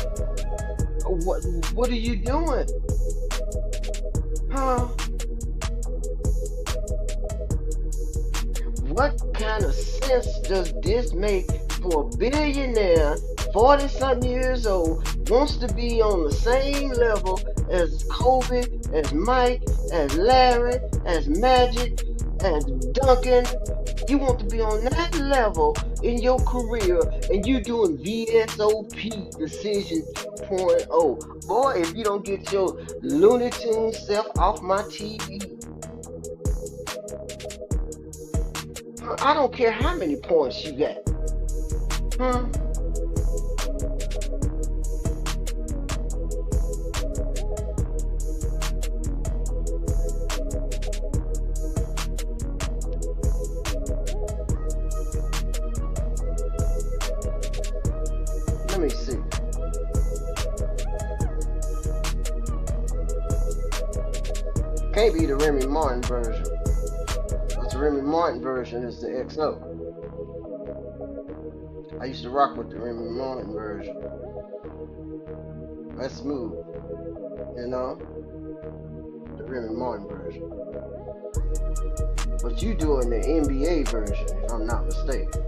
what are you doing? Huh? What kind of sense does this make for a billionaire, 40-something years old, wants to be on the same level as Kobe, as Mike, as Larry, as Magic, as Duncan? You want to be on that level in your career, and you doing VSOP decision 2.0. Boy, if you don't get your Looney Tunes self off my TV, I don't care how many points you got. Huh? Let me see. Can't be the Remy Martin version. The Remy Martin version is the XO. I used to rock with the Remy Martin version. That's smooth, the Remy Martin version. But you doing the NBA version, if I'm not mistaken.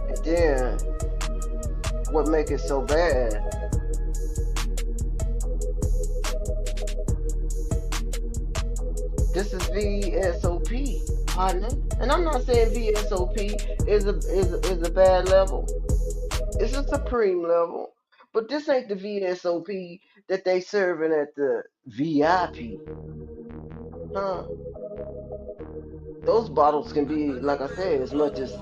And then, what make it so bad VSOP, partner. And I'm not saying VSOP is a bad level. It's a supreme level. But this ain't the VSOP that they serving at the VIP. Huh? Those bottles can be, like I said, as much as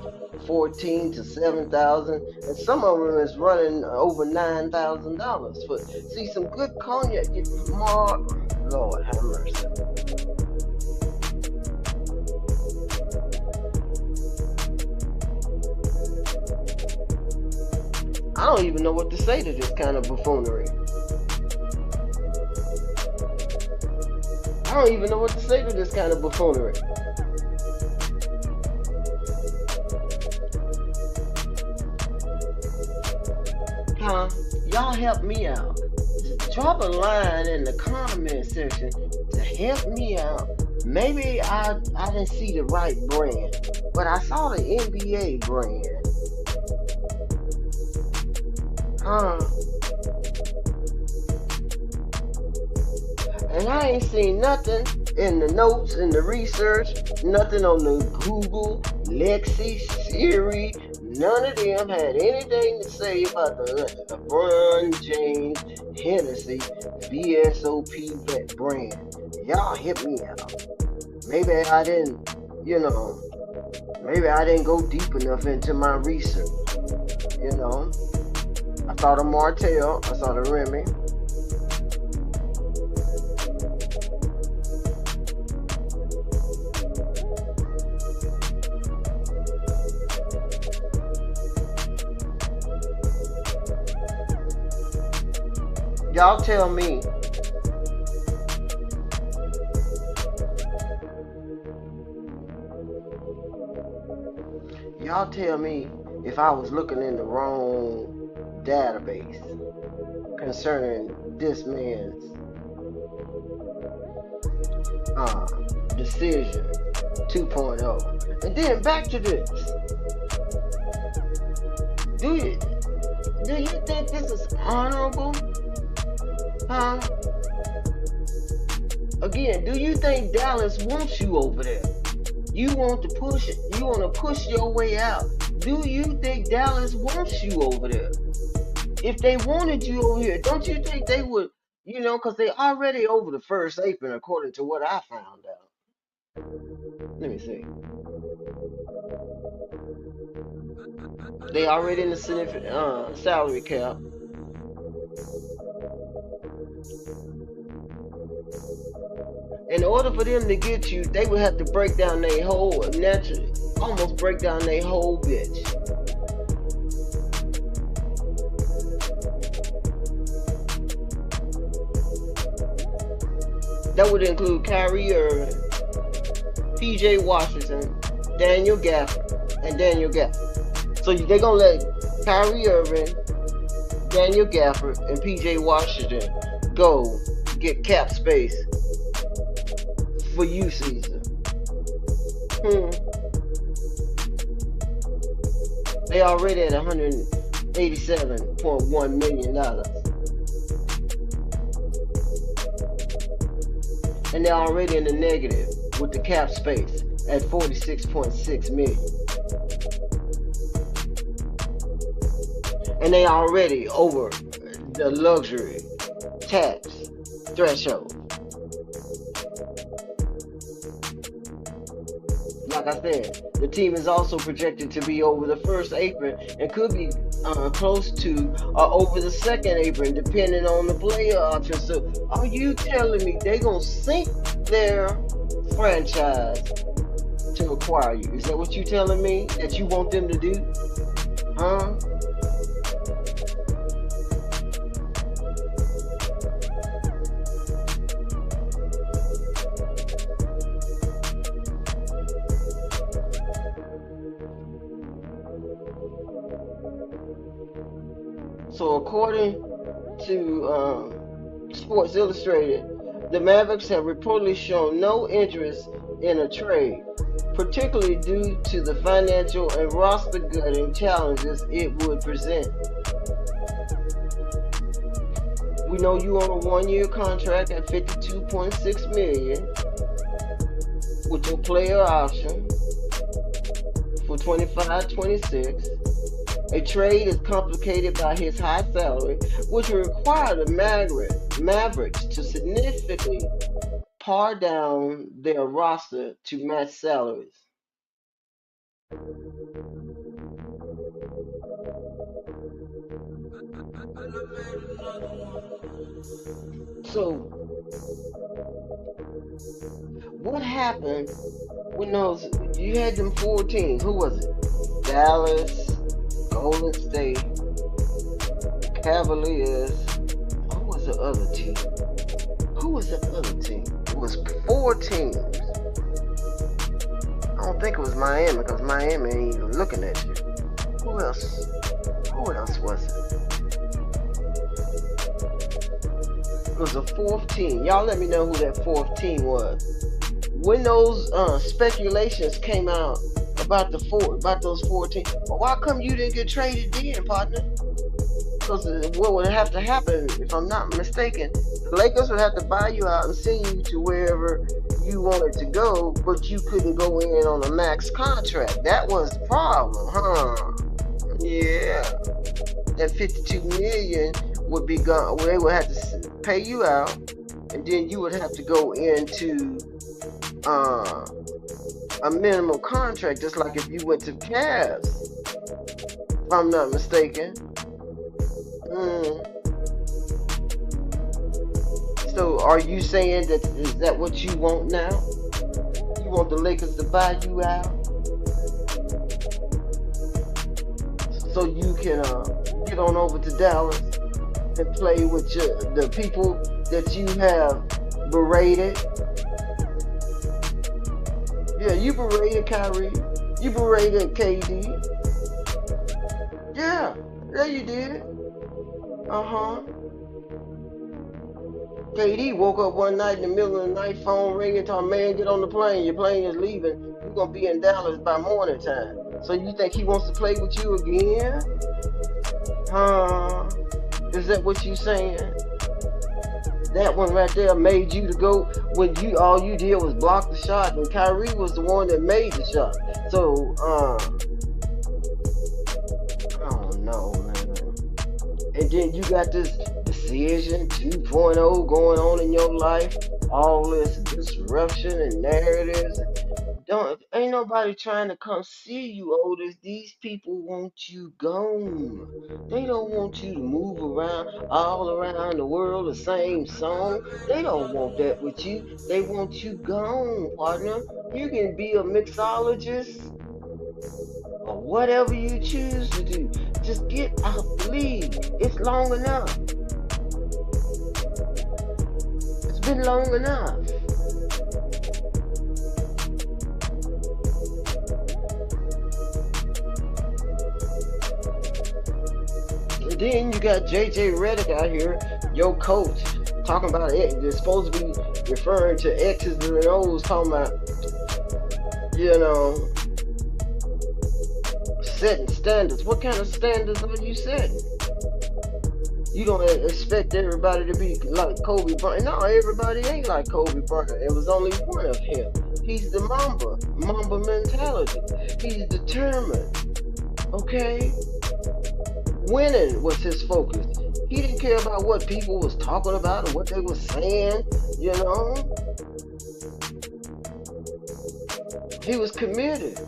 14 to 7,000, and some of them is running over $9,000 for. See, some good cognac, more. Lord have mercy. I don't even know what to say to this kind of buffoonery. I don't even know what to say to this kind of buffoonery. Huh? Y'all help me out. Drop a line in the comment section to help me out. Maybe I didn't see the right brand, but I saw the NBA brand. And I ain't seen nothing in the notes, in the research, nothing on the Google, Lexi, Siri. None of them had anything to say about the LeBron James Hennessy VSOP brand. Y'all help me out. Maybe I didn't, maybe I didn't go deep enough into my research. I saw the Martell, I saw the Remy. Y'all tell me. Y'all tell me if I was looking in the wrong database concerning this man's decision 2.0. And then back to this. Do you think this is honorable? Huh? Again, do you think Dallas wants you over there? You want to push it. You want to push your way out. Do you think Dallas wants you over there? If they wanted you over here, don't you think they would, because they already over the first apron according to what I found out. Let me see. They already in the significant salary cap. In order for them to get you, they would have to break down their whole, naturally, almost break down their whole bitch. That would include Kyrie Irving, P.J. Washington, Daniel Gafford, and Daniel Gafford. So they're going to let Kyrie Irving, Daniel Gafford, and P.J. Washington go get cap space for you, Caesar. They already at $187.1 million. And they're already in the negative with the cap space at $46.6 million. And they already over the luxury tax threshold. Like I said, the team is also projected to be over the first apron and could be close to or over the second apron, depending on the player option. So, are you telling me they're gonna sink their franchise to acquire you? Is that what you telling me that you want them to do? Huh? So according to Sports Illustrated, the Mavericks have reportedly shown no interest in a trade, particularly due to the financial and roster gutting challenges it would present. We know you on a one-year contract at $52.6 million. with your player option for 25-26. A trade is complicated by his high salary, which will require the Mavericks to significantly par down their roster to match salaries. So, what happened when you had them 4 teams? Who was it? Dallas, Golden State, Cavaliers. Who was the other team? It was 4 teams. I don't think it was Miami, because Miami ain't even looking at you. Who else was it? It was a 4th team. Y'all let me know who that 4th team was. When those speculations came out about those 4 teams, well, why come you didn't get traded then, partner? Because what would have to happen, if I'm not mistaken, the Lakers would have to buy you out and send you to wherever you wanted to go, but you couldn't go in on a max contract. That was the problem, huh? Yeah. That $52 million would be gone. Well, they would have to pay you out, and then you would have to go into a minimum contract, just like if you went to Cavs, if I'm not mistaken. So are you saying is that what you want now? You want the Lakers to buy you out so you can get on over to Dallas and play with the people that you have berated? Yeah, you berated Kyrie. You berated KD. Yeah, you did. KD woke up one night in the middle of the night, phone ringing, told man, get on the plane. Your plane is leaving. You're going to be in Dallas by morning time. So you think he wants to play with you again? Is that what you saying? That one right there made you to go when all you did was block the shot, and Kyrie was the one that made the shot. So, I don't know, man. And then you got this Decision 2.0 going on in your life, all this disruption and narratives. Ain't nobody trying to come see you, Otis. These people want you gone. They don't want you to move around all around the world the same song. They don't want that with you. They want you gone, partner. You can be a mixologist or whatever you choose to do. Just get out the league. It's long enough. It's been long enough. And then you got JJ Redick out here, your coach, talking about it. They're supposed to be referring to X's and O's, talking about, setting standards. What kind of standards are you setting? You don't expect everybody to be like Kobe Bryant. No, everybody ain't like Kobe Bryant. It was only one of him. He's the Mamba mentality. He's determined. Okay? Winning was his focus. He didn't care about what people was talking about or what they were saying, He was committed.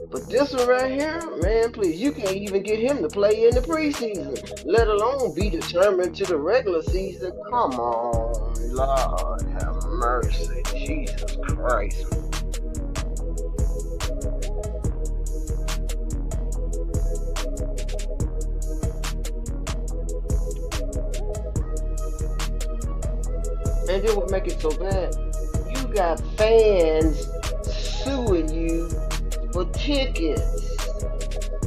But this one right here, man, please, you can't even get him to play in the preseason, let alone be determined to the regular season. Come on, Lord have mercy, Jesus Christ. And then what make it so bad? You got fans suing you for tickets.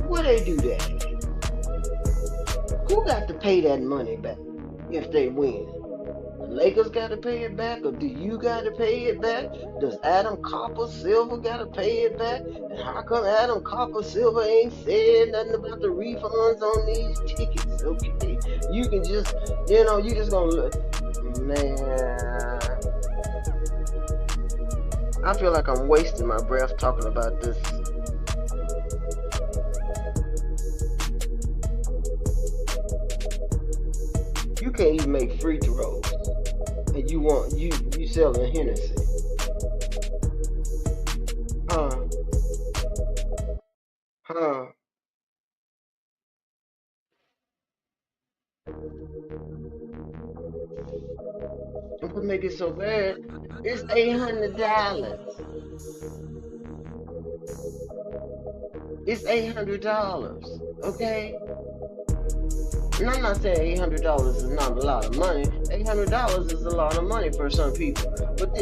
Where they do that? Who got to pay that money back if they win? The Lakers got to pay it back, or do you got to pay it back? Does Adam Silver got to pay it back? And how come Adam Silver ain't said nothing about the refunds on these tickets? Okay, you can just, you just gonna look, man. I feel like I'm wasting my breath talking about this. You can't even make free throws, and you selling Hennessy, huh? Huh? And what make it so bad? It's $800. It's $800. Okay. And I'm not saying $800 is not a lot of money. $800 is a lot of money for some people. But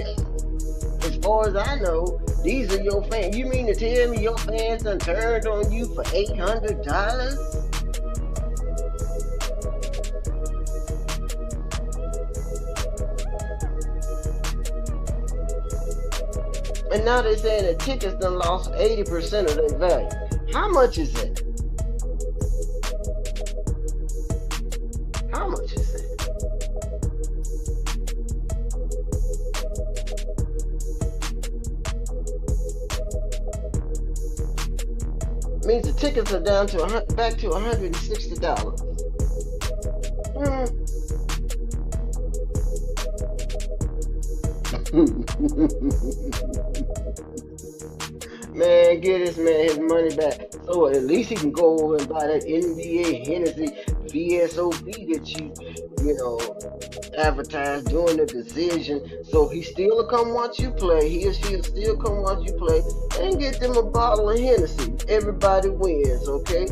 as far as I know, these are your fans. You mean to tell me your fans done turned on you for $800? And now they're saying the tickets done lost 80% of their value. How much is it? How much is it? Means the tickets are down to back to $160. Man, get this man his money back. So at least he can go over and buy that NBA Hennessy VSOP that you know, advertised during the decision. So he still will come watch you play. He or she'll still come watch you play and get them a bottle of Hennessy. Everybody wins, okay?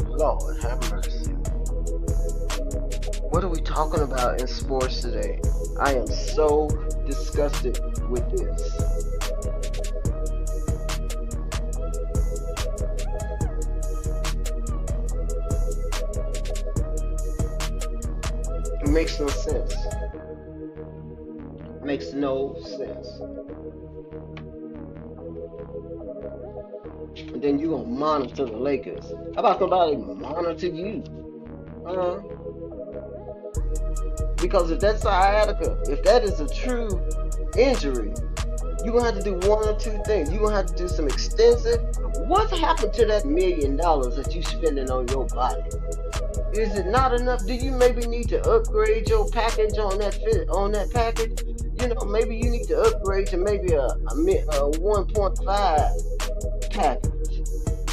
Lord have mercy. What are we talking about in sports today? I am so disgusted with this. It makes no sense. Makes no sense. And then you gonna monitor the Lakers. How about somebody monitor you? Because if that's sciatica, if that is a true injury, you're gonna have to do one or two things. You're gonna have to do some extensive. What's happened to that $1 million that you spending on your body? Is it not enough? Do you maybe need to upgrade your package on that package? You know, maybe you need to upgrade to maybe a 1.5 package.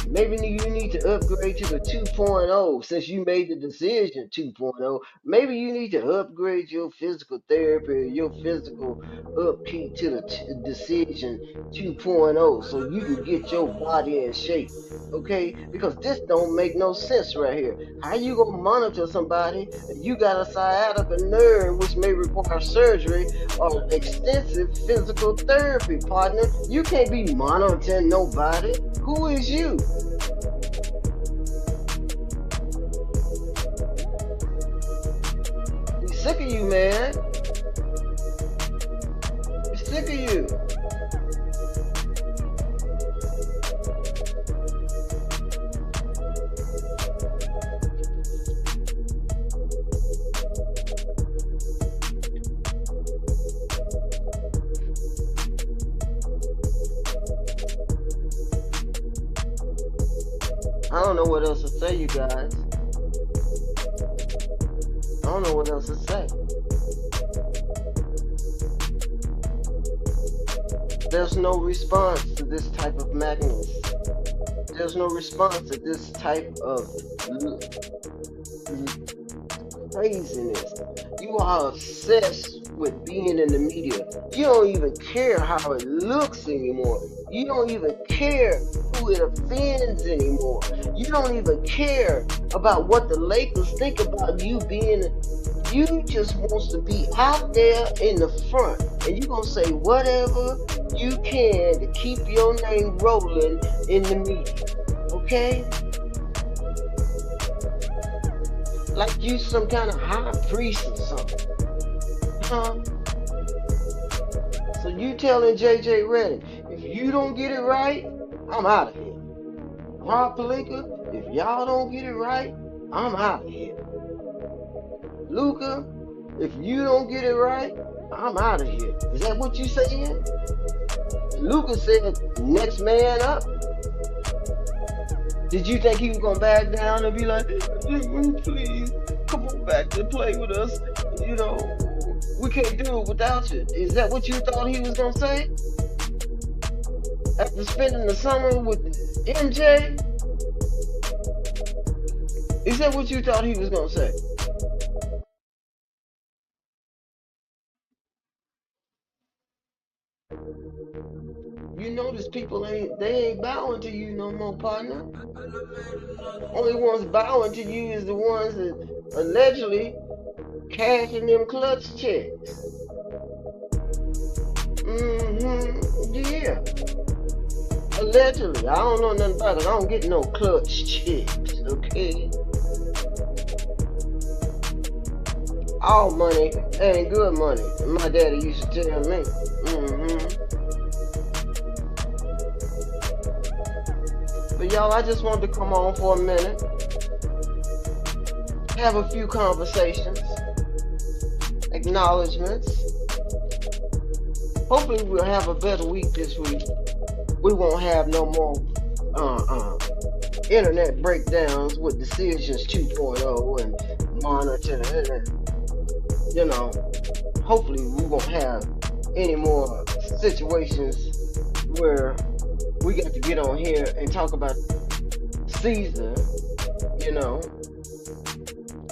Maybe you need to upgrade to the 2.0 since you made the decision 2.0. Maybe you need to upgrade your physical therapy, your physical upkeep to the decision 2.0 so you can get your body in shape. Okay? Because this don't make no sense right here. How you gonna monitor somebody and you got a sciatica nerve which may require surgery or extensive physical therapy, partner? You can't be monitoring nobody. Who is you? We're sick of you, man. We're sick of you. I don't know what else to say, you guys. I don't know what else to say. There's no response to this type of madness. There's no response to this type of craziness. You are obsessed with being in the media. You don't even care how it looks anymore. You don't even care who it offends anymore. You don't even care about what the Lakers think about you being. You just want to be out there in the front, and you're gonna say whatever you can to keep your name rolling in the media. Okay? Like you some kind of high priest or something. Huh? So you telling JJ Redick, if you don't get it right, I'm out of here. Rob Pelinka, if y'all don't get it right, I'm out of here. Luka, if you don't get it right, I'm out of here. Is that what you saying? Lucas said, next man up. Did you think he was gonna back down and be like, please, come on back to play with us? You know, we can't do it without you. Is that what you thought he was gonna say? After spending the summer with MJ? Is that what you thought he was gonna say? You notice people ain't bowing to you no more, partner. Only ones bowing to you is the ones that allegedly cashing them clutch checks. Yeah. Allegedly. I don't know nothing about it. I don't get no clutch checks, okay? All money ain't good money. My daddy used to tell me. But y'all, I just wanted to come on for a minute, have a few conversations, acknowledgements. Hopefully we'll have a better week this week. We won't have no more internet breakdowns with Decisions 2.0 and monitoring and, you know, hopefully we won't have any more situations where we got to get on here and talk about Caesar. You know,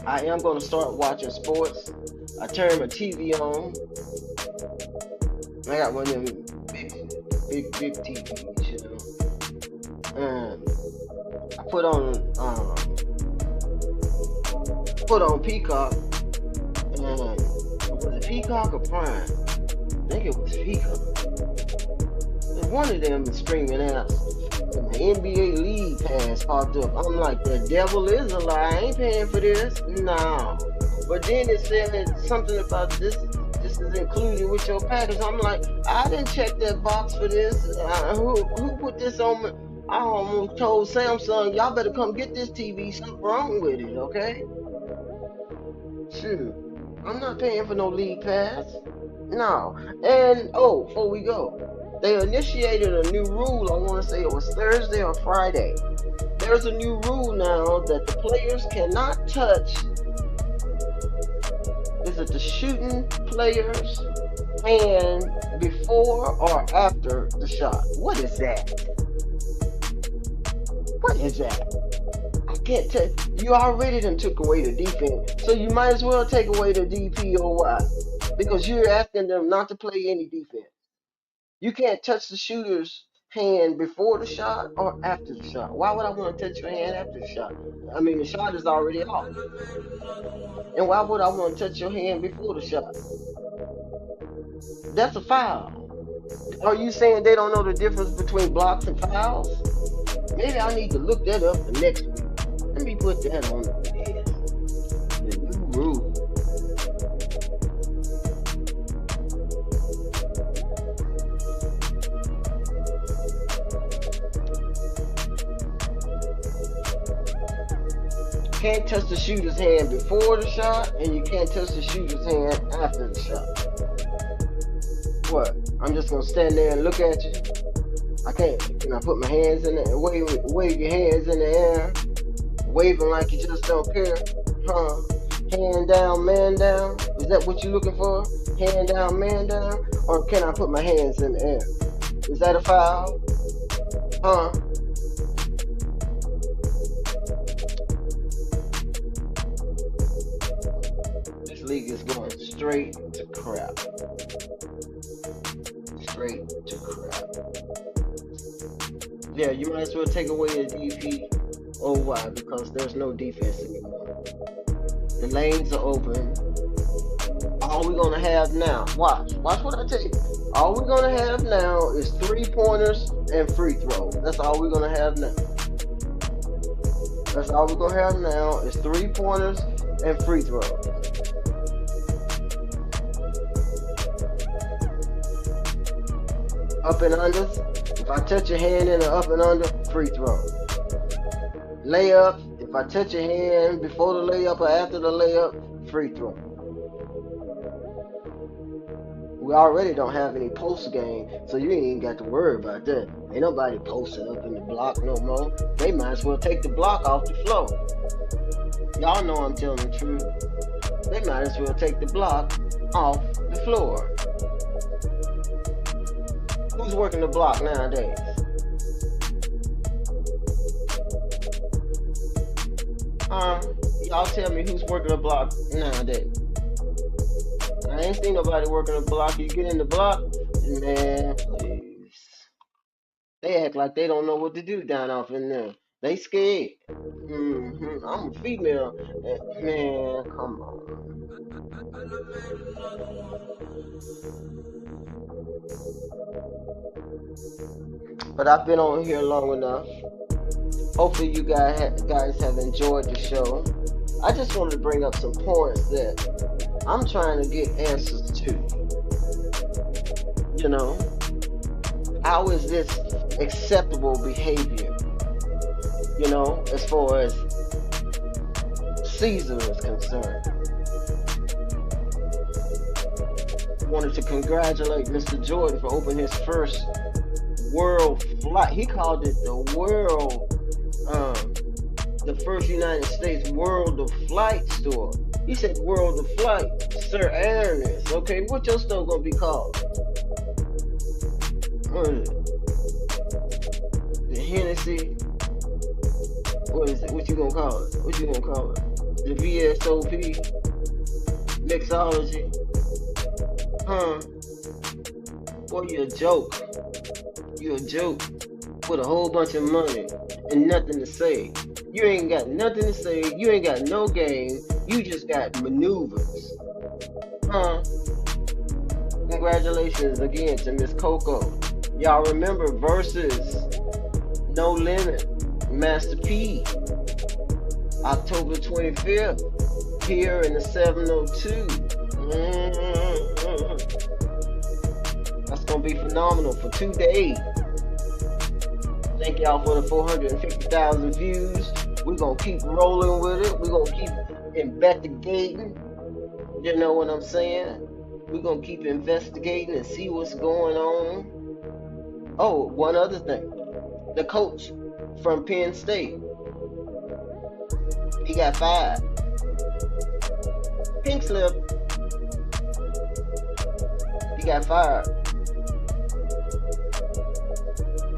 I am going to start watching sports. I turn my TV on. I got one of them big TVs, you know. And I put on Peacock. And was it Peacock or Prime? I think it was Peacock. One of them is screaming out, the NBA League Pass popped up. I'm like, the devil is a lie. I ain't paying for this. No. But then it said something about this is included with your package. I'm like, I didn't check that box for this. Who put this on me? I almost told Samsung, y'all better come get this TV. Something wrong with it, okay? Shoot. I'm not paying for no League Pass. No. And, before we go, they initiated a new rule. I want to say it was Thursday or Friday. There's a new rule now that the players cannot touch. Is it the shooting player's hand before or after the shot? What is that? What is that? I can't tell. You already done took away the defense, so you might as well take away the DPOY because you're asking them not to play any defense. You can't touch the shooter's hand before the shot or after the shot. Why would I want to touch your hand after the shot? I mean, the shot is already off. And why would I want to touch your hand before the shot? That's a foul. Are you saying they don't know the difference between blocks and fouls? Maybe I need to look that up for next week. Let me put that on the list. The new rule. Can't touch the shooter's hand before the shot, and you can't touch the shooter's hand after the shot. What? I'm just gonna stand there and look at you? I can't. Can I put my hands in the air, wave your hands in the air, waving like you just don't care? Huh? Hand down, man down. Is that what you're looking for? Hand down, man down? Or can I put my hands in the air? Is that a foul? Huh? League is going straight to crap. Straight to crap. Yeah, you might as well take away the DPOY because there's no defense anymore. The lanes are open. All we're gonna have now, watch what I tell you. All we're gonna have now is 3-pointers and free throws. That's all we're gonna have now. That's all we're gonna have now is 3-pointers and free throws. Up and unders. If I touch your hand in an up and under, free throw. Layups. If I touch your hand before the layup or after the layup, free throw. We already don't have any post game, so you ain't even got to worry about that. Ain't nobody posting up in the block no more. They might as well take the block off the floor. Y'all know I'm telling the truth. They might as well take the block off the floor. Who's working the block nowadays? Y'all tell me who's working the block nowadays. I ain't seen nobody working the block. You get in the block, man, please. They act like they don't know what to do down off in there. They scared. I'm a female. Man, come on. But I've been on here long enough. Hopefully you guys have enjoyed the show. I just wanted to bring up some points that I'm trying to get answers to. You know, how is this acceptable behavior? You know, as far as Caesar is concerned. Wanted to congratulate Mr. Jordan for opening his first world flight. He called it the first United States World of Flight store. He said World of Flight, Sir Ernest. Okay, what your store gonna be called? What is it? The Hennessy? What is it? What you gonna call it? What you gonna call it? The VSOP? Mixology? Boy, you're a joke. You're a joke with a whole bunch of money and nothing to say. You ain't got nothing to say. You ain't got no game. You just got maneuvers. Congratulations again to Miss Coco. Y'all remember Verzuz, No Limit, Master P, October 25th, here in the 702. That's gonna be phenomenal for 2 days. Thank y'all for the 450,000 views. We're gonna keep rolling with it. We're gonna keep investigating. You know what I'm saying? We're gonna keep investigating and see what's going on. Oh, one other thing. The coach from Penn State, he got fired. Pink slip. He got fired.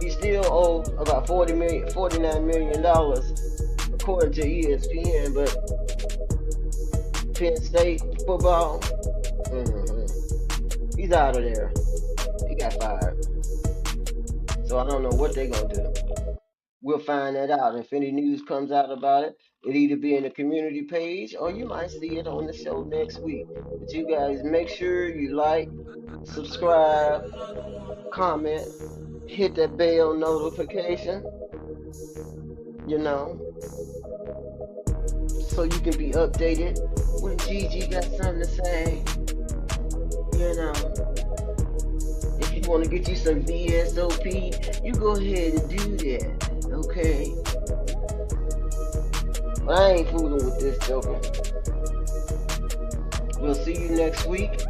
He still owed about $49 million according to ESPN, but Penn State football, he's out of there. He got fired. So I don't know what they're gonna do. We'll find that out. If any news comes out about it, it'll either be in the community page or you might see it on the show next week. But you guys make sure you like, subscribe, comment, hit that bell notification, you know, so you can be updated when Gigi got something to say, you know. If you want to get you some VSOP, you go ahead and do that, okay? But I ain't fooling with this, joker. We'll see you next week,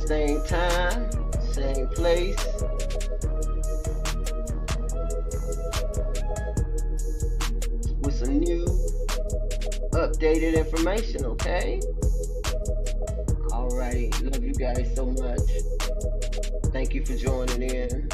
same time, same place. With some new, updated information, okay? Alrighty, love you guys so much. Thank you for joining in.